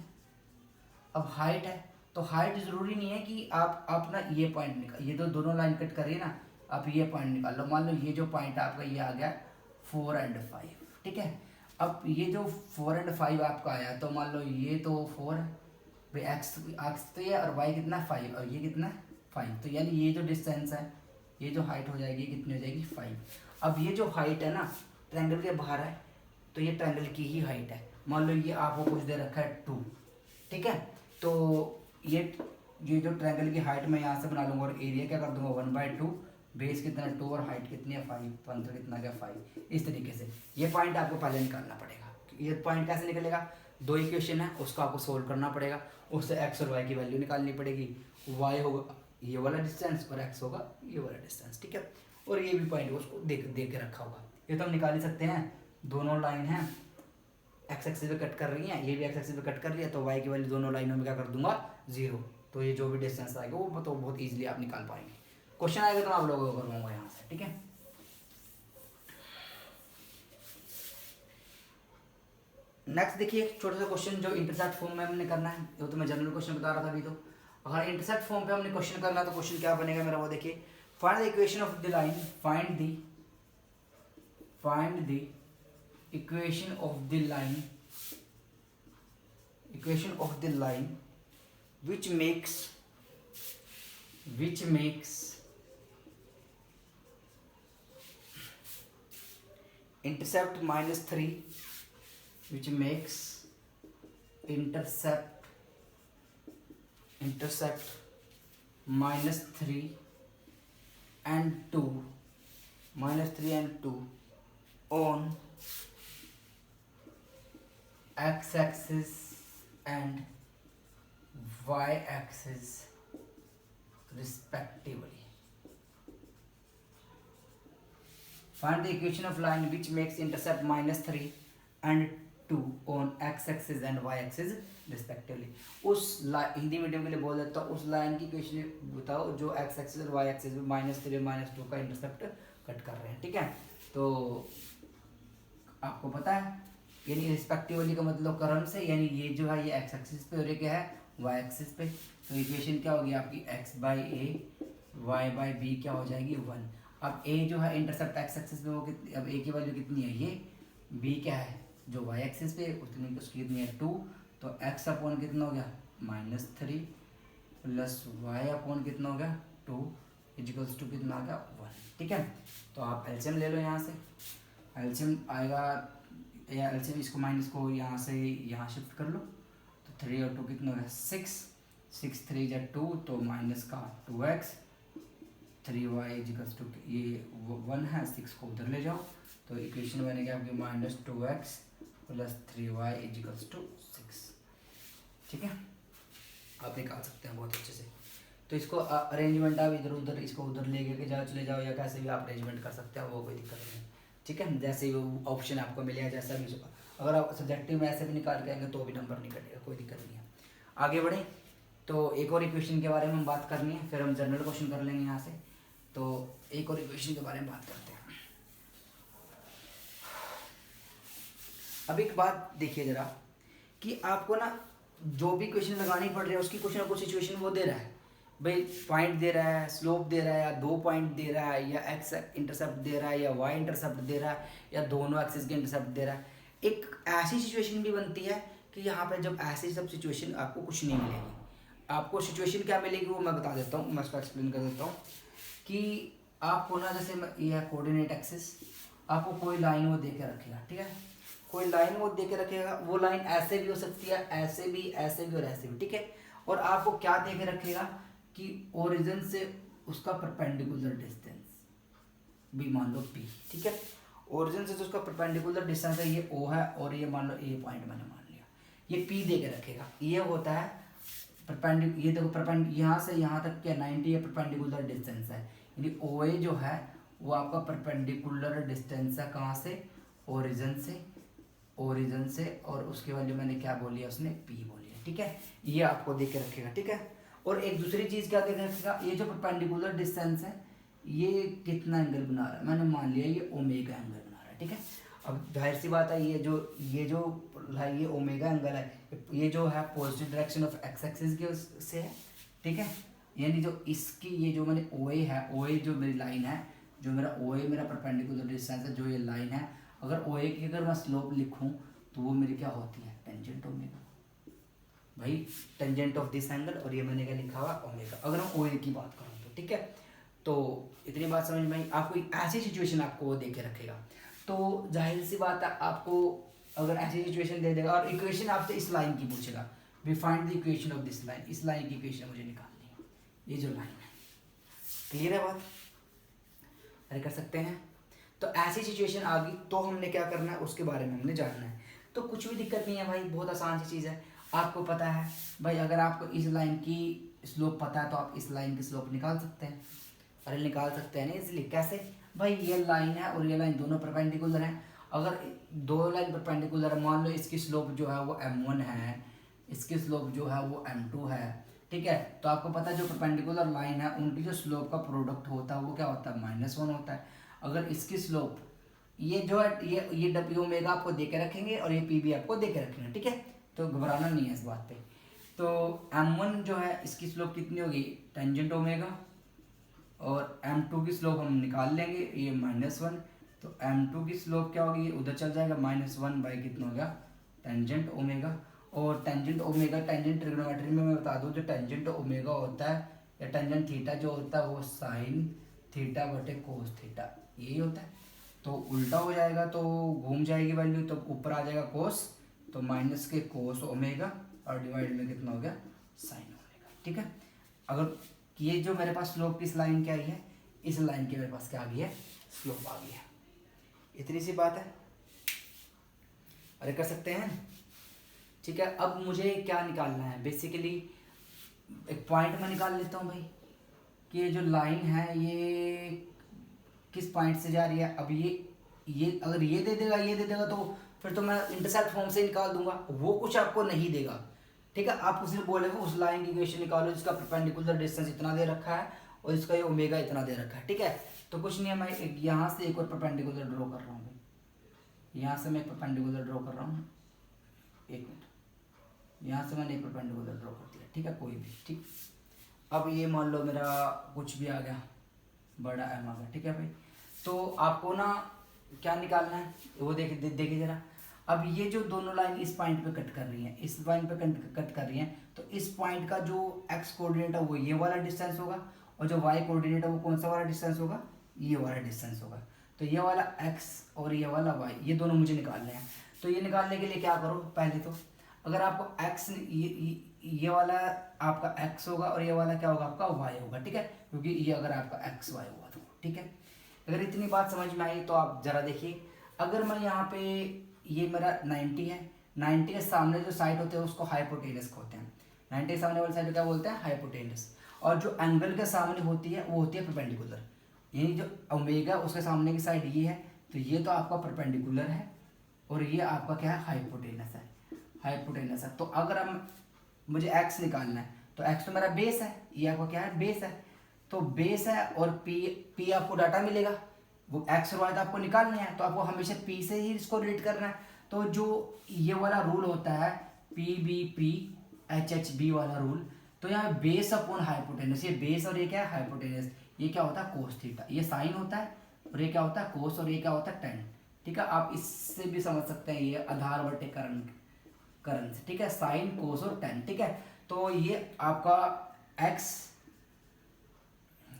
अब हाइट है, तो हाइट जरूरी नहीं है कि आप अपना ये पॉइंट निकाल, ये तो दोनों लाइन कट कर रही है ना, आप ये पॉइंट निकाल लो। मान लो ये जो पॉइंट आपका ये आ गया 4 और 5, ठीक है। अब ये जो 4 और 5 आपका आया, तो मान लो ये तो 4 है भाई, एक्स तो ये, और वाई कितना 5, और ये कितना 5, तो यानी ये जो डिस्टेंस है, ये जो हाइट हो जाएगी कितनी हो जाएगी 5। अब ये जो हाइट है ना ट्रायंगल के बाहर है, तो ये ट्रायंगल की ही हाइट है। मान लो ये आपको कुछ दे रखा है 2, ठीक है। तो ये ये जो ट्रायंगल की हाइट मैं यहाँ से बना लूँगा और एरिया क्या कर दूंगा 1/2, बेस कितना है 2 और हाइट कितनी है 5, पंथ कितना गया 5। इस तरीके से ये पॉइंट आपको पहले निकालना पड़ेगा। ये पॉइंट कैसे निकलेगा, दो इक्वेशन है उसको आपको सोल्व करना पड़ेगा, उससे एक्स और वाई की वैल्यू निकालनी पड़ेगी। वाई होगा ये वाला डिस्टेंस और एक्स होगा ये वाला डिस्टेंस, ठीक है। और ये भी पॉइंट उसको दे के रखा होगा। ये तो हम निकाल ही सकते हैं, दोनों लाइन हैं एक्स एक्सिस पे कट कर रही हैं, ये भी एक्स एक्सिस पे कट कर रही है, तो वाई की वैल्यू दोनों लाइनों में क्या कर दूंगा 0। तो ये जो भी डिस्टेंस आएगा वो तो बहुत ईजिली आप निकाल पाएंगे। क्वेश्चन आएगा तो आप लोगों को करवाऊंगा यहाँ से, ठीक है। नेक्स्ट देखिए छोटा सा क्वेश्चन जो इंटरसेप्ट फॉर्म में हमने करना है, वो तो मैं जनरल क्वेश्चन बता रहा था अभी। तो अगर इंटरसेप्ट फॉर्म पे हमने क्वेश्चन करना है तो क्वेश्चन क्या बनेगा मेरा, वो देखिए find the equation of the line, find the equation of the line, equation of the line which makes intercept -3, which makes intercept -3 and 2 on x-axis and y-axis respectively. Find the equation of line which makes intercept -3 and 2 on x-axis and y-axis respectively. उस हिंदी मीडियम के लिए बोल देता हूँ, उस लाइन की इक्वेशन बताओ जो x एक्सिस और y एक्सिस में -3 और -2 का इंटरसेप्ट कट कर रहे हैं, ठीक है। तो आपको पता है यानी रिस्पेक्टिवली का मतलब क्रम से, यानी ये जो है ये x एक्सिस पे और ये क्या है y एक्सिस पे। तो इक्वेशन क्या होगी आपकी x/a y/b क्या हो जाएगी 1। अब a जो है इंटरसेप्ट x एक्सिस पे वो कितनी, अब a की वैल्यू कितनी है ये, b क्या है जो y एक्सिस पे उतनी उसकी कितनी है 2, तो x अपॉन कितना हो गया -3 प्लस y अपॉन कितना हो गया 2 इक्वल्स टू कितना आ गया 1, ठीक है। तो आप एलसीएम ले लो यहाँ से, एलसीएम आएगा या एलसीएम इसको माइनस को यहाँ से यहाँ शिफ्ट कर लो, तो 3 और 2 कितना है 6 3 या 2 तो माइनस का 2x 3y इक्वल्स टू ये 1 है, 6 को उधर ले जाओ तो इक्वेशन बनेगी आपकी -2x plus 3y equals to 6, ठीक है। आप निकाल सकते हैं बहुत अच्छे से। तो इसको अरेंजमेंट आप इधर उधर इसको उधर ले के जाओ चले जाओ या कैसे भी आप अरेंजमेंट कर सकते हैं, वो कोई दिक्कत नहीं है, ठीक है। जैसे ही ऑप्शन आपको मिलेगा जैसा भी, अगर आप सब्जेक्टिव में ऐसे भी निकाल के आएंगे तो भी नंबर नहीं कटेगा, कोई दिक्कत नहीं है। आगे बढ़े तो एक और इक्वेशन के बारे में हम बात करनी है, फिर हम जनरल क्वेश्चन कर लेंगे यहाँ से। तो एक और इक्वेशन के बारे में बात करते हैं। अब एक बात देखिए जरा कि आपको ना जो भी क्वेश्चन लगानी पड़ रही है उसकी कुछ ना कुछ सिचुएशन वो दे रहा है, भाई पॉइंट दे रहा है, स्लोप दे रहा है, या 2 पॉइंट दे रहा है, या एक्स इंटरसेप्ट दे रहा है, या वाई इंटरसेप्ट दे रहा है, या दोनों एक्सिस के इंटरसेप्ट दे रहा है। एक ऐसी सिचुएशन भी बनती है कि यहाँ पे जब ऐसी सब सिचुएशन आपको कुछ नहीं मिलेगी, आपको सिचुएशन क्या मिलेगी वो मैं बता देता हूँ, मैं उसको एक्सप्लेन कर देता हूँ कि आपको ना जैसे ये है कोऑर्डिनेट एक्सिस, आपको कोई लाइन वो दे के रखेगा, ठीक है, कोई लाइन वो दे के रखेगा, वो लाइन ऐसे भी हो सकती है, ऐसे भी और ऐसे भी, ठीक है। और आपको क्या दे के रखेगा कि ओरिजिन से उसका परपेंडिकुलर डिस्टेंस भी मान लो p, ठीक है। ओरिजिन से जो उसका परपेंडिकुलर डिस्टेंस है ये o है और ये मान लो a पॉइंट मैंने मान लिया, ये p दे के रखेगा। ये होता है परपेंडिकुलर, ये देखो यहाँ से यहाँ तक क्या 90 ये परपेंडिकुलर डिस्टेंस है, यानी OA जो है वो आपका परपेंडिकुलर डिस्टेंस है कहाँ से, ओरिजिन से और उसकी वैल्यू मैंने क्या बोली है उसने p बोली है, ठीक है। ये आपको दे के रखेगा, ठीक है। और एक दूसरी चीज़ क्या दे के रखेगा, ये जो परपेंडिकुलर डिस्टेंस है ये कितना एंगल बना रहा है, मैंने मान लिया ये ओमेगा एंगल बना रहा है, ठीक है। अब जाहिर सी बात है ये जो है ये ओमेगा एंगल है, ये जो है positive direction of x axis के से है, ठीक है। यानी जो इसकी ये जो मैंने OA है, OA जो मेरी लाइन है, जो मेरा OA मेरा परपेंडिकुलर डिस्टेंस है, जो ये लाइन है, अगर OA की अगर मैं स्लोप लिखूं तो वो मेरी क्या होती है टेंजेंट ओमेगा, भाई टेंजेंट ऑफ दिस एंगल, और ये मैंने क्या लिखा हुआ ओमेगा, अगर हम OA की बात करूँ तो, ठीक है। तो इतनी बात समझ में आई। आपको ऐसी सिचुएशन आपको वो दे के रखेगा, तो जाहिर सी बात है आपको अगर ऐसी सिचुएशन दे देगा और इक्वेशन आपसे इस लाइन की पूछेगा, we find the equation of this line, इस लाइन की इक्वेशन मुझे निकालनी है, ये जो लाइन है। क्लियर है बात? अरे कर सकते हैं। तो ऐसी सिचुएशन आ गई तो हमने क्या करना है उसके बारे में हमने जानना है। तो कुछ भी दिक्कत नहीं है भाई, बहुत आसान सी चीज़ है। आपको पता है भाई, अगर आपको इस लाइन की स्लोप पता है तो आप इस लाइन की स्लोप निकाल सकते हैं। अरे निकाल सकते हैं ना, इसलिए कैसे भाई, ये लाइन है और ये लाइन दोनों परपेंडिकुलर हैं। अगर दो लाइन परपेंडिकुलर है, मान लो इसकी स्लोप जो है वो m1 है, इसकी स्लोप जो है वो m2 है, ठीक है। तो आपको पता है जो परपेंडिकुलर लाइन है उनकी जो स्लोप का प्रोडक्ट होता है वो क्या होता है, -1 होता है। अगर इसकी स्लोप ये जो है ये डब्ल्यू ओमेगा आपको दे के रखेंगे और ये पी भी आपको दे के रखेंगे, ठीक है। तो घबराना नहीं है इस बात पे। तो m1 जो है इसकी स्लोप कितनी होगी, टेंजेंट ओमेगा, और m2 की स्लोप हम निकाल लेंगे, ये -1। तो m2 की स्लोप क्या होगी, उधर चल जाएगा, -1 बाई कितना हो गया, टेंजेंट ओमेगा। और टेंजेंट ओमेगा, टेंजेंट ट्रिग्नोमेट्री में मैं बता दूं, जो टेंजेंट ओमेगा होता है या टेंजेंट थीटा जो होता है वो साइन थीटा बटे कोस थीटा, यही होता है। तो उल्टा हो जाएगा तो घूम जाएगी वैल्यू, तो ऊपर आ जाएगा कोस, तो माइनस के कोस ओमेगा और डिवाइड में कितना हो गया, साइन ओमेगा, ठीक है। अगर ये जो मेरे पास स्लोप की लाइन क्या आई है, इस लाइन की मेरे पास क्या आ गई है, स्लोप आ गई है। इतनी सी बात है। अरे कर सकते हैं, ठीक है। अब मुझे क्या निकालना है, बेसिकली एक पॉइंट में निकाल लेता हूँ भाई कि ये जो लाइन है ये किस पॉइंट से जा रही है। अब ये अगर ये दे देगा तो फिर तो मैं इंटरसेप्ट फॉर्म से निकाल दूंगा, वो कुछ आपको नहीं देगा, ठीक है। आप उसे बोलेगा उस लाइन की इक्वेशन निकालो जिसका परपेंडिकुलर डिस्टेंस इतना दे रखा है और इसका ये ओमेगा इतना दे रखा है, ठीक है। तो कुछ नहीं है, मैं यहाँ से एक और परपेंडिकुलर ड्रॉ कर रहा हूँ, यहाँ से मैं एक परपेंडिकुलर ड्रॉ कर रहा हूँ, एक मिनट, यहाँ से मैंने एक परपेंडिकुलर ड्रॉ कर दिया, ठीक है, कोई भी, ठीक। अब ये मान लो मेरा कुछ भी आ गया, बड़ा एम आ गया, ठीक है भाई। तो आपको ना क्या निकालना है वो देखिए जरा। अब ये जो दोनों लाइन इस पॉइंट पे कट कर रही हैं, इस पॉइंट पे कट कर रही हैं, तो इस पॉइंट का जो एक्स कोऑर्डिनेट है वो ये वाला डिस्टेंस होगा और जो वाई कोऑर्डिनेट है वो कौन सा वाला डिस्टेंस होगा, ये वाला डिस्टेंस होगा। तो ये वाला एक्स और ये वाला वाई, ये दोनों मुझे निकालने हैं। तो ये निकालने के लिए क्या करो, पहले तो अगर आपको एक्स ये वाला आपका एक्स होगा और ये वाला क्या होगा, आपका वाई होगा, ठीक है, क्योंकि ये अगर आपका एक्स वाई होगा तो, ठीक है। अगर इतनी बात समझ में आई तो आप ज़रा देखिए, अगर मैं यहाँ पे ये मेरा 90 है, 90 के सामने जो साइड होते हैं उसको हाइपोटेनस कहते हैं, 90 के सामने वाली साइड क्या बोलते हैं, हाइपोटेनस। और जो एंगल के सामने होती है वो होती है परपेंडिकुलर, यानी जो ओमेगा उसके सामने की साइड ये है, तो ये तो आपका परपेंडिकुलर है और ये आपका क्या है, हाइपोटेनस है, हाइपोटेनस है। तो अगर हम मुझे एक्स निकालना है तो एक्स तो मेरा बेस है, ये आपका क्या है, बेस है। तो बेस है और पी आपको डाटा मिलेगा, वो एक्स और वाई तो आपको निकालना है, तो आपको हमेशा पी से ही इसको रिलेट करना है। तो जो ये वाला रूल होता है PBP/HHB वाला रूल, तो यहाँ बेस अपॉन हाइपोटेनस, ये बेस और ये क्या है, हाइपोटेनस, ये क्या होता है, कोस थीटा, ये साइन होता है और ये क्या होता है, कोस, और ये क्या होता है, टेन, ठीक है। आप इससे भी समझ सकते हैं, ये आधार बटे करण से, ठीक है, साइन कोस और टेन, ठीक है। तो ये आपका एक्स,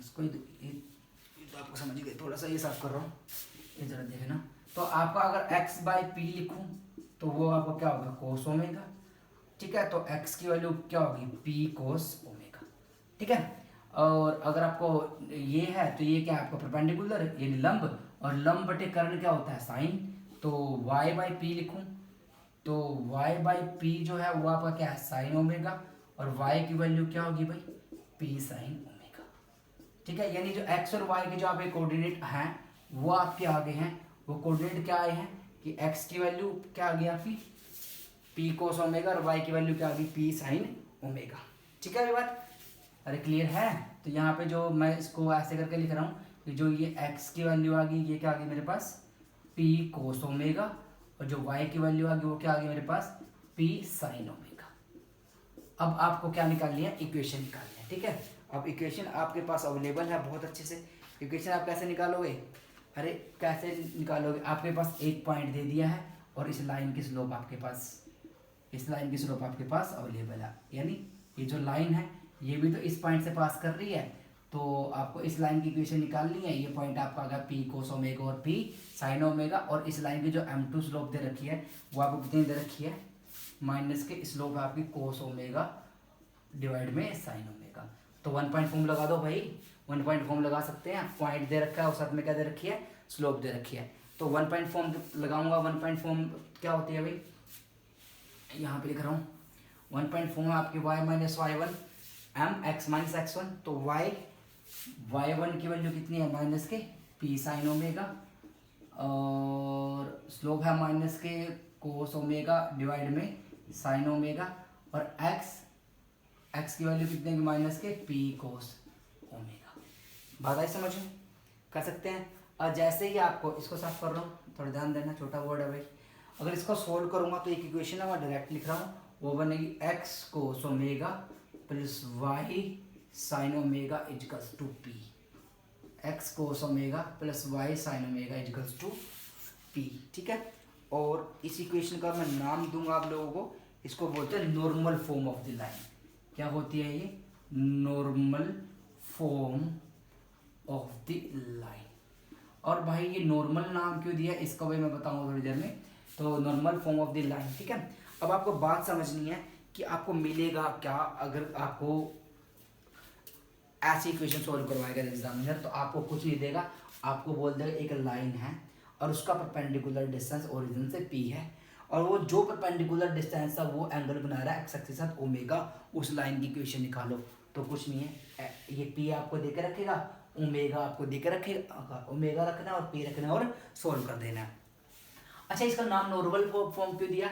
इसको ये तो आपको समझ गए, थोड़ा सा ये साफ कर रहा हूँ, ये जरा देखे ना। तो आपका अगर x बाई पी लिखूँ तो वो आपका क्या होगा, कोस ओमेगा, ठीक है। तो x की वैल्यू क्या होगी, p कोस ओमेगा, ठीक है। और अगर आपको ये है तो ये क्या है, आपका परपेंडिकुलर यानी लंब, और लंब बटे कर्ण क्या होता है, साइन। तो y बाई पी लिखूँ तो y बाई पी जो है वो आपका क्या है, साइन ओमेगा, और y की वैल्यू क्या होगी भाई, p साइन ओमेगा, ठीक है। यानी जो x और y के जो आपके कोऑर्डिनेट हैं वो आपके आगे हैं, वो कोऑर्डिनेट क्या आए हैं कि x की वैल्यू क्या आ गई आपकी p कोस ओमेगा और y की वैल्यू क्या आ गई, p साइन ओमेगा, ठीक है ये बात। अरे क्लियर है। तो यहाँ पे जो मैं इसको ऐसे करके लिख रहा हूँ कि जो ये x की वैल्यू आ गई, ये क्या आ गई मेरे पास, p कोस ओमेगा, और जो y की वैल्यू आ गई वो क्या आ गई मेरे पास, p साइन ओमेगा। अब आपको क्या निकालनी है, इक्वेशन निकालनी है, ठीक है। अब इक्वेशन आपके पास अवेलेबल है बहुत अच्छे से। इक्वेशन आप कैसे निकालोगे, अरे कैसे निकालोगे, आपके पास एक पॉइंट दे दिया है और इस लाइन की स्लोप आपके पास, इस लाइन की स्लोप आपके पास अवेलेबल है, यानी ये जो लाइन है ये भी तो इस पॉइंट से पास कर रही है, तो आपको इस लाइन की इक्वेशन निकालनी है। ये पॉइंट आपका आ गया p कोस ओमेगा और p साइन ओमेगा, और इस लाइन की जो m2 स्लोप दे रखी है वो आपको कितनी दे रखी है, माइनस के स्लोप है आपकी कोस ओमेगा डिवाइड में साइन ओमेगा। तो 1 पॉइंट फॉर्म लगा दो भाई, 1 पॉइंट फॉर्म लगा सकते हैं। पॉइंट दे रखा है और साथ में क्या दे रखी है, स्लोप दे रखी है। तो 1 पॉइंट फॉर्म लगाऊंगा। 1 पॉइंट फॉर्म क्या होती है भाई, यहाँ पे लिख रहा हूँ। 1 पॉइंट फॉर्म है आपकी y minus Y one M X minus X one. तो वाई वन की वैल्यू कितनी है, माइनस के पी साइन ओमेगा, और स्लोप है माइनस के कोस ओमेगा डिवाइड में साइन ओमेगा, और एक्स की वैल्यू कितने की, माइनस के पी कोस ओमेगा। बात आई समझ में, कर सकते हैं। और जैसे ही आपको इसको साफ कर रहा हूँ, थोड़ा ध्यान देना, छोटा वर्ड है भाई। अगर इसको सोल्व करूँगा तो एक इक्वेशन है, मैं डायरेक्ट लिख रहा हूँ, वो बनेगी X cos omega plus Y sine omega equals to P. X cos omega plus Y sine omega equals to P, ठीक है। और इस इक्वेशन का मैं नाम दूंगा आप लोगों को, इसको बोलते हैं normal form of the line. क्या होती है ये, normal form of the line. और भाई ये नॉर्मल नाम क्यों दिया, इसका भी मैं बताऊंगा थोड़ी देर में। तो normal form of the line, ठीक है। अब आपको बात समझनी है कि आपको मिलेगा क्या अगर आपको ऐसी इक्वेशन सॉल्व करवाएगा एग्जामिनर। तो आपको कुछ नहीं देगा, आपको बोल देगा एक लाइन है और उसका परपेंडिकुलर डिस्टेंस ओरिजिन से पी है, और वो जो परपेंडिकुलर डिस्टेंस था वो एंगल बना रहा है एक्स एक्सिस के साथ ओमेगा, उस लाइन की इक्वेशन निकालो। तो कुछ नहीं है, ये पी आपको देके रखेगा, ओमेगा आपको देके रखेगा, ओमेगा रखना और पी रखना और सोल्व कर देना है। अच्छा, इसका नाम नॉर्मल फॉर्म क्यों दिया,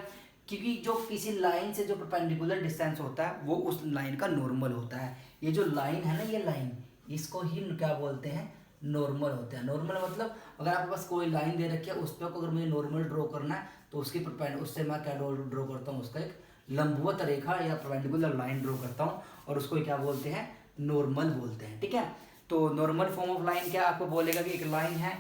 क्योंकि जो किसी लाइन से जो परपेंडिकुलर डिस्टेंस होता है वो उस लाइन का नॉर्मल होता है। ये जो लाइन है ना, ये लाइन, इसको ही क्या बोलते हैं, नॉर्मल होते हैं। नॉर्मल मतलब अगर आपके पास कोई लाइन दे रखी है, उस पर अगर मुझे नॉर्मल ड्रॉ करना है तो उसकी उससे मैं क्या ड्रॉ करता हूँ, उसका एक लंबवत रेखा या परपेंडिकुलर लाइन ड्रॉ करता हूँ, और उसको क्या बोलते हैं, नॉर्मल बोलते हैं, ठीक है। तो नॉर्मल फॉर्म ऑफ लाइन क्या आपको बोलेगा कि एक लाइन है,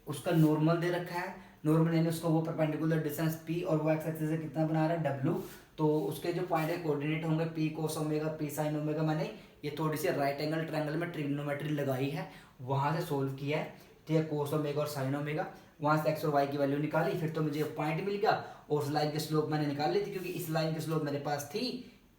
उसका नॉर्मल दे रखा है, नॉर्मल यानी उसको वो परपेंडिकुलर डिस्टेंस पी और वो एक्स एक्सिस से कितना बना रहा है, डब्ल्यू। तो उसके जो पॉइंट है कोऑर्डिनेट होंगे P cos omega P sine omega. मैंने ये थोड़ी सी राइट एंगल ट्रायंगल में ट्रिग्नोमेट्री लगाई है, वहाँ से सोल्व किया है, ठीक है। कोस ओमेगा और साइन ओमेगा, वहाँ से एक्स और वाई की वैल्यू निकाली, फिर तो मुझे पॉइंट मिल गया, और उस लाइन की स्लोप मैंने निकाल ली थी, क्योंकि इस लाइन की स्लोप मेरे पास थी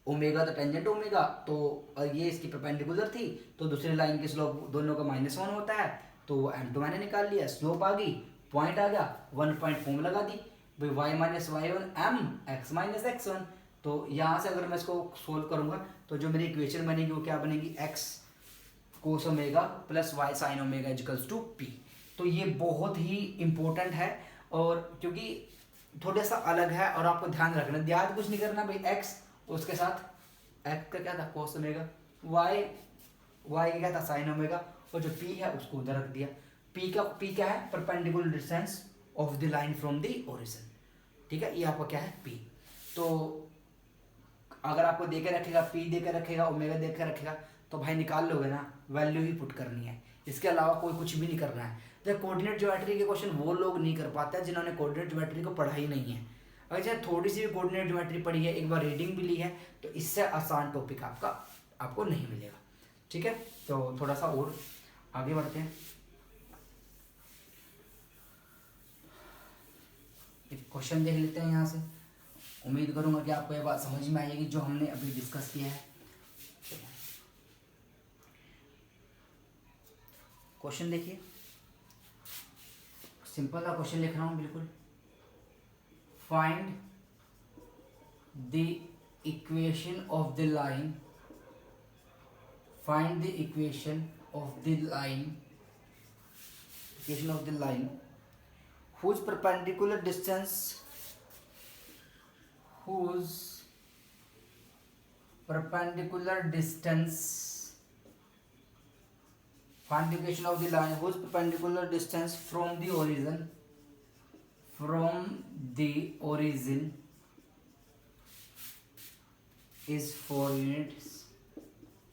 ओमेगा, तो टेंजेंट ओमेगा, तो ये इसकी परपेंडिकुलर थी, तो दूसरी लाइन की स्लोप दोनों का -1 होता है, तो M2 मैंने निकाल लिया, स्लोप आ गई, पॉइंट आ गया, 1 पॉइंट फॉर्म लगा दी भाई, y minus Y one M X minus X one. तो यहाँ से अगर मैं इसको सोल्व करूँगा तो जो मेरी इक्वेशन बनेगी वो क्या बनेगी, x cos omega plus Y sine omega equals to P. तो ये बहुत ही इंपॉर्टेंट है, और क्योंकि थोड़ा सा अलग है, और आपको ध्यान रखना, याद कुछ नहीं करना भाई, x उसके साथ x का क्या था, कोस ओमेगा, y का क्या था, साइन ओमेगा, और जो p है उसको उधर रख दिया। p क्या है, perpendicular distance of the line from the origin, ठीक है। ये आपका क्या है, p। तो अगर आपको देके रखेगा, p देके रखेगा, ओमेगा देके रखेगा, तो भाई निकाल लोगे ना, वैल्यू ही पुट करनी है, इसके अलावा कोई कुछ भी नहीं करना है। जब कोऑर्डिनेट ज्योमेट्री के क्वेश्चन वो लोग नहीं कर पाते हैं जिन्होंने कोऑर्डिनेट ज्योमेट्री को पढ़ा ही नहीं है। अगर चाहे थोड़ी सी भी कोऑर्डिनेट ज्योमेट्री पढ़ी है, एक बार रीडिंग भी ली है, तो इससे आसान टॉपिक आपको नहीं मिलेगा, ठीक है। तो थोड़ा सा और आगे बढ़ते हैं। एक क्वेश्चन देख लेते हैं यहाँ से, उम्मीद करूंगा कि आपको ये बात समझ में आएगी जो हमने अभी डिस्कस किया है। क्वेश्चन देखिए, सिंपल सा क्वेश्चन लिख रहा हूँ बिल्कुल। Find the equation of the line, find the equation of the line, equation of the line whose perpendicular distance, whose perpendicular distance, find the equation of the line whose perpendicular distance from the origin, from the origin is 4 units,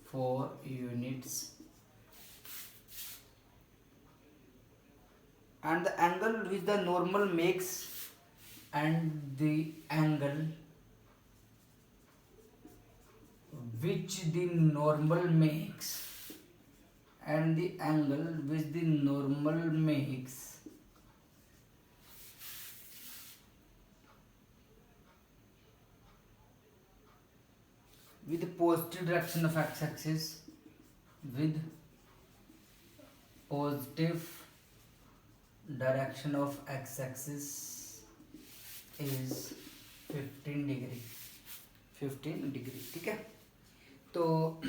4 units, and the angle which the normal makes, and the angle which the normal makes, and the angle which the normal makes with positive direction of x axis, with positive direction of x axis is 15 degree, 15 degree. ठीक है, तो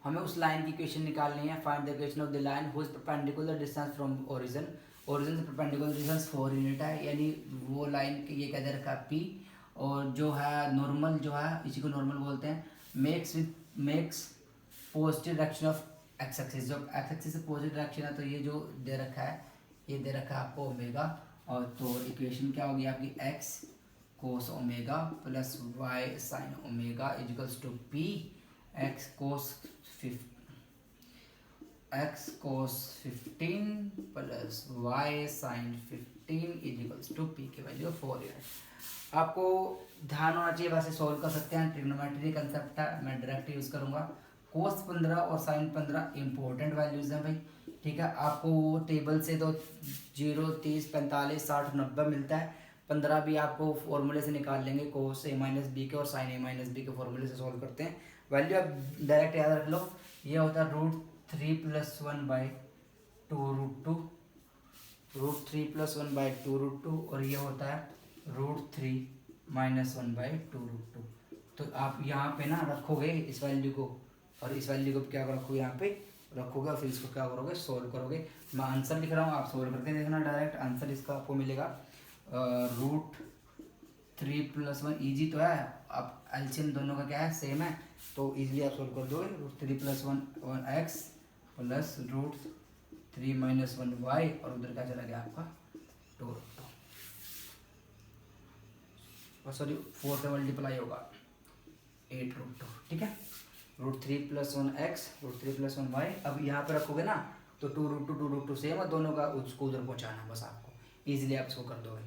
हमें उस लाइन की इक्वेशन निकालनी है। Find the equation of the line whose perpendicular distance from origin, origin से परपेंडिकुलर डिस्टेंस 4 यूनिट है, यानी वो लाइन ये कह दे रखा है पी, और जो है नॉर्मल जो है इसी को नॉर्मल बोलते हैं, makes positive direction of x axis, जो एक्स एक्सिस से पॉजिटिव डायरेक्शन है, तो ये जो दे रखा है, ये दे रखा है आपको ओमेगा, और तो इक्वेशन क्या होगी आपकी X cos omega plus Y sine omega equals to P X cos 15 plus Y sine 15 equals to P की वैल्यू 4 यूनिट। आपको ध्यान होना चाहिए, वैसे सॉल्व कर सकते हैं, ट्रिग्नोमेट्री कंसेप्ट है, मैं डायरेक्ट यूज़ करूँगा। कोस 15 और साइन 15 इंपॉर्टेंट वैल्यूज़ हैं भाई। ठीक है, आपको वो टेबल से तो 0, 30, 45, 60, 90 मिलता है, 15 भी आपको फॉर्मूले से निकाल लेंगे, कोस ए माइनस बी के और साइन ए माइनस बी के फॉर्मूले से सॉल्व करते हैं। वैल्यू आप डायरेक्ट याद रख लो, ये होता है √3 + 1/2 √3 + 1/2 और ये होता है √3 - 1/2 तो आप यहाँ पे ना रखोगे इस वैल्यू को, और इस वैल्यू को क्या रखोगे, यहाँ पे रखोगे, और फिर इसको क्या करोगे, सोल्व करोगे। मैं आंसर लिख रहा हूँ, आप सोल्व करके देखना, डायरेक्ट आंसर इसका आपको मिलेगा √3 + 1, ईजी तो है, आप एलसीएम दोनों का क्या है, सेम है, तो इजीली आप सोल्व कर दोगे। √3 + 1x प्लस √3 - 1y, और उधर क्या चला गया आपका 2, सॉरी 4 से मल्टीप्लाई होगा 8√2। ठीक है, √3 + 1x √3 + 1y, अब यहाँ पे रखोगे ना तो 2√2 सेम है दोनों का, उसको उधर पहुँचाना बस आपको, इजीली आप इसको कर दोगे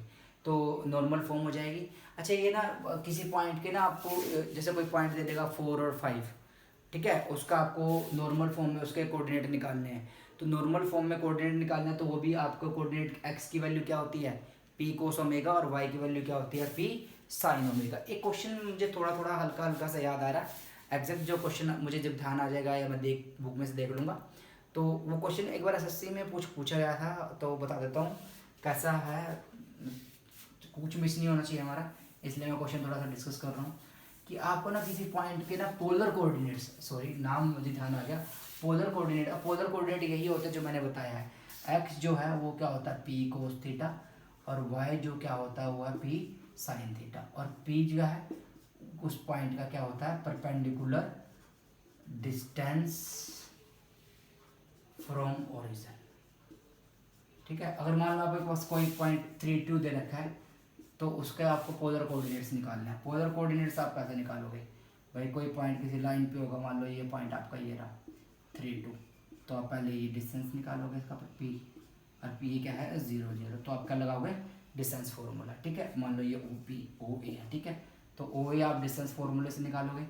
तो नॉर्मल फॉर्म हो जाएगी। अच्छा, ये ना किसी पॉइंट के ना आपको जैसे कोई पॉइंट दे देगा 4 और 5, ठीक है, उसका आपको नॉर्मल फॉर्म में उसके कोऑर्डिनेट निकालने हैं, तो नॉर्मल फॉर्म में कोऑर्डिनेट निकालना है, तो वो भी आपको कोऑर्डिनेट x की वैल्यू क्या होती है, p cos ओमेगा, और y की वैल्यू क्या होती है, p sin ओमेगा। एक क्वेश्चन मुझे थोड़ा थोड़ा हल्का सा याद आ रहा है, एग्जैक्ट जो क्वेश्चन मुझे जब ध्यान आ जाएगा या मैं बुक में से देख लूँगा, तो वो क्वेश्चन एक बार एसएससी में पूछा गया था, तो बता देता हूँ कैसा है, कुछ मिस नहीं होना चाहिए हमारा, इसलिए मैं क्वेश्चन थोड़ा सा डिस्कस कर रहा हूँ कि आपको ना किसी पॉइंट के ना पोलर कोऑर्डिनेट्स, सॉरी नाम मुझे ध्यान आ गया, पोलर कोऑर्डिनेट यही होता है जो मैंने बताया है, एक्स जो है वो क्या होता है p cos थीटा, और वाई जो क्या होता है वो है p sin थीटा, और p जो है उस पॉइंट का क्या होता है, परपेंडिकुलर डिस्टेंस फ्रॉम ओरिजिन। ठीक है, अगर मान लो आपके पास कोई पॉइंट 32 दे रखा है, तो उसके आपको पोलर कोऑर्डिनेट्स निकालना है। पोलर कोऑर्डिनेट्स आप कैसे निकालोगे भाई, कोई पॉइंट किसी लाइन पे होगा, मान लो ये पॉइंट आपका ये रहा 32, तो आप पहले ये डिस्टेंस निकालोगे इसका p, और p क्या है 0, 0, तो आप क्या लगाओगे, डिस्टेंस फार्मूला। ठीक है, मान लो ये OA है, ठीक है, तो OA आप डिस्टेंस फार्मूले से निकालोगे।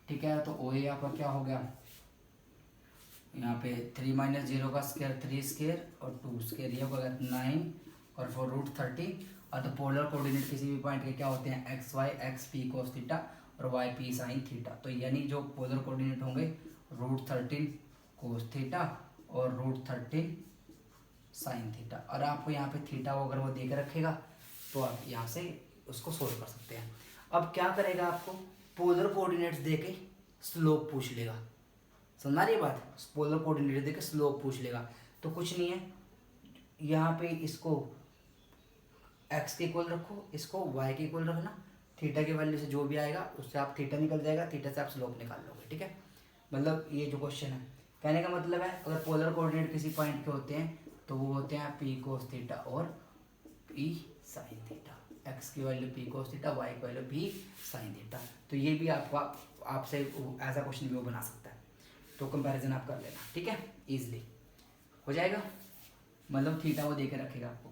ठीक है, तो OA आपका क्या हो गया, यहाँ पे 3 - 0 का स्क्वायर 3 स्क्वायर और 2 स्क्वायर, ये होगा 9 और 4 √30, और तो पोलर कोऑर्डिनेट किसी भी पॉइंट के क्या होते हैं, X Y, X p cos theta और वाई p sin थीटा, तो यानी जो पोलर कोऑर्डिनेट होंगे √13 cos थीटा और √13 sin थीटा, और आपको यहाँ पे थीटा अगर वो दे के रखेगा तो आप यहाँ से उसको सोल्व कर सकते हैं। अब क्या करेगा, आपको पोलर कोऑर्डिनेट्स दे के स्लोप पूछ लेगा, समझ रही बात, पोलर कोऑर्डिनेट दे के स्लोप पूछ लेगा, तो कुछ नहीं है, यहाँ पे इसको x के इक्वल रखो, इसको y के इक्वल रखना, थीटा की वैल्यू से जो भी आएगा उससे आप थीटा निकल जाएगा, थीटा से आप स्लोप निकाल लोगे। ठीक है, मतलब ये जो क्वेश्चन है, कहने का मतलब है अगर पोलर कोऑर्डिनेट किसी पॉइंट के होते हैं तो वो होते हैं p cos थीटा और p sin थीटा, x की value p cos theta, y की वैल्यू p sin थीटा, तो ये भी आपसे ऐसा क्वेश्चन भी वो बना सकता है, तो कंपैरिजन आप कर लेना। ठीक है, ईजिली हो जाएगा, मतलब थीटा वो दे के रखेगा आपको।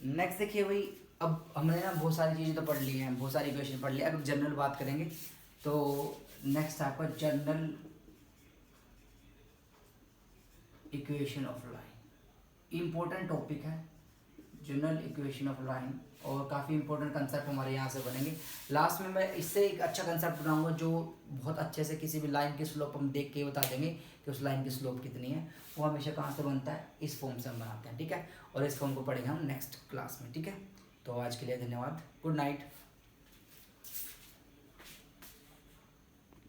नेक्स्ट देखिए भाई, अब हमने ना बहुत सारी चीज़ें तो पढ़ ली हैं, बहुत सारी क्वेश्चन पढ़ लिया, अब जनरल बात करेंगे, तो नेक्स्ट आपका general equation of line important topic है, जनरल इक्वेशन ऑफ लाइन, और काफ़ी इंपॉर्टेंट कंसेप्ट हमारे यहाँ से बनेंगे। लास्ट में मैं इससे एक अच्छा कंसेप्ट बनाऊंगा जो बहुत अच्छे से किसी भी लाइन की स्लोप हम देख के बता देंगे कि उस लाइन की स्लोप कितनी है। वो हमेशा कहाँ से बनता है, इस फॉर्म से हम बनाते हैं, ठीक है। और इस फॉर्म को पढ़ेंगे हम नेक्स्ट क्लास में, ठीक है। तो आज के लिए धन्यवाद, गुड नाइट।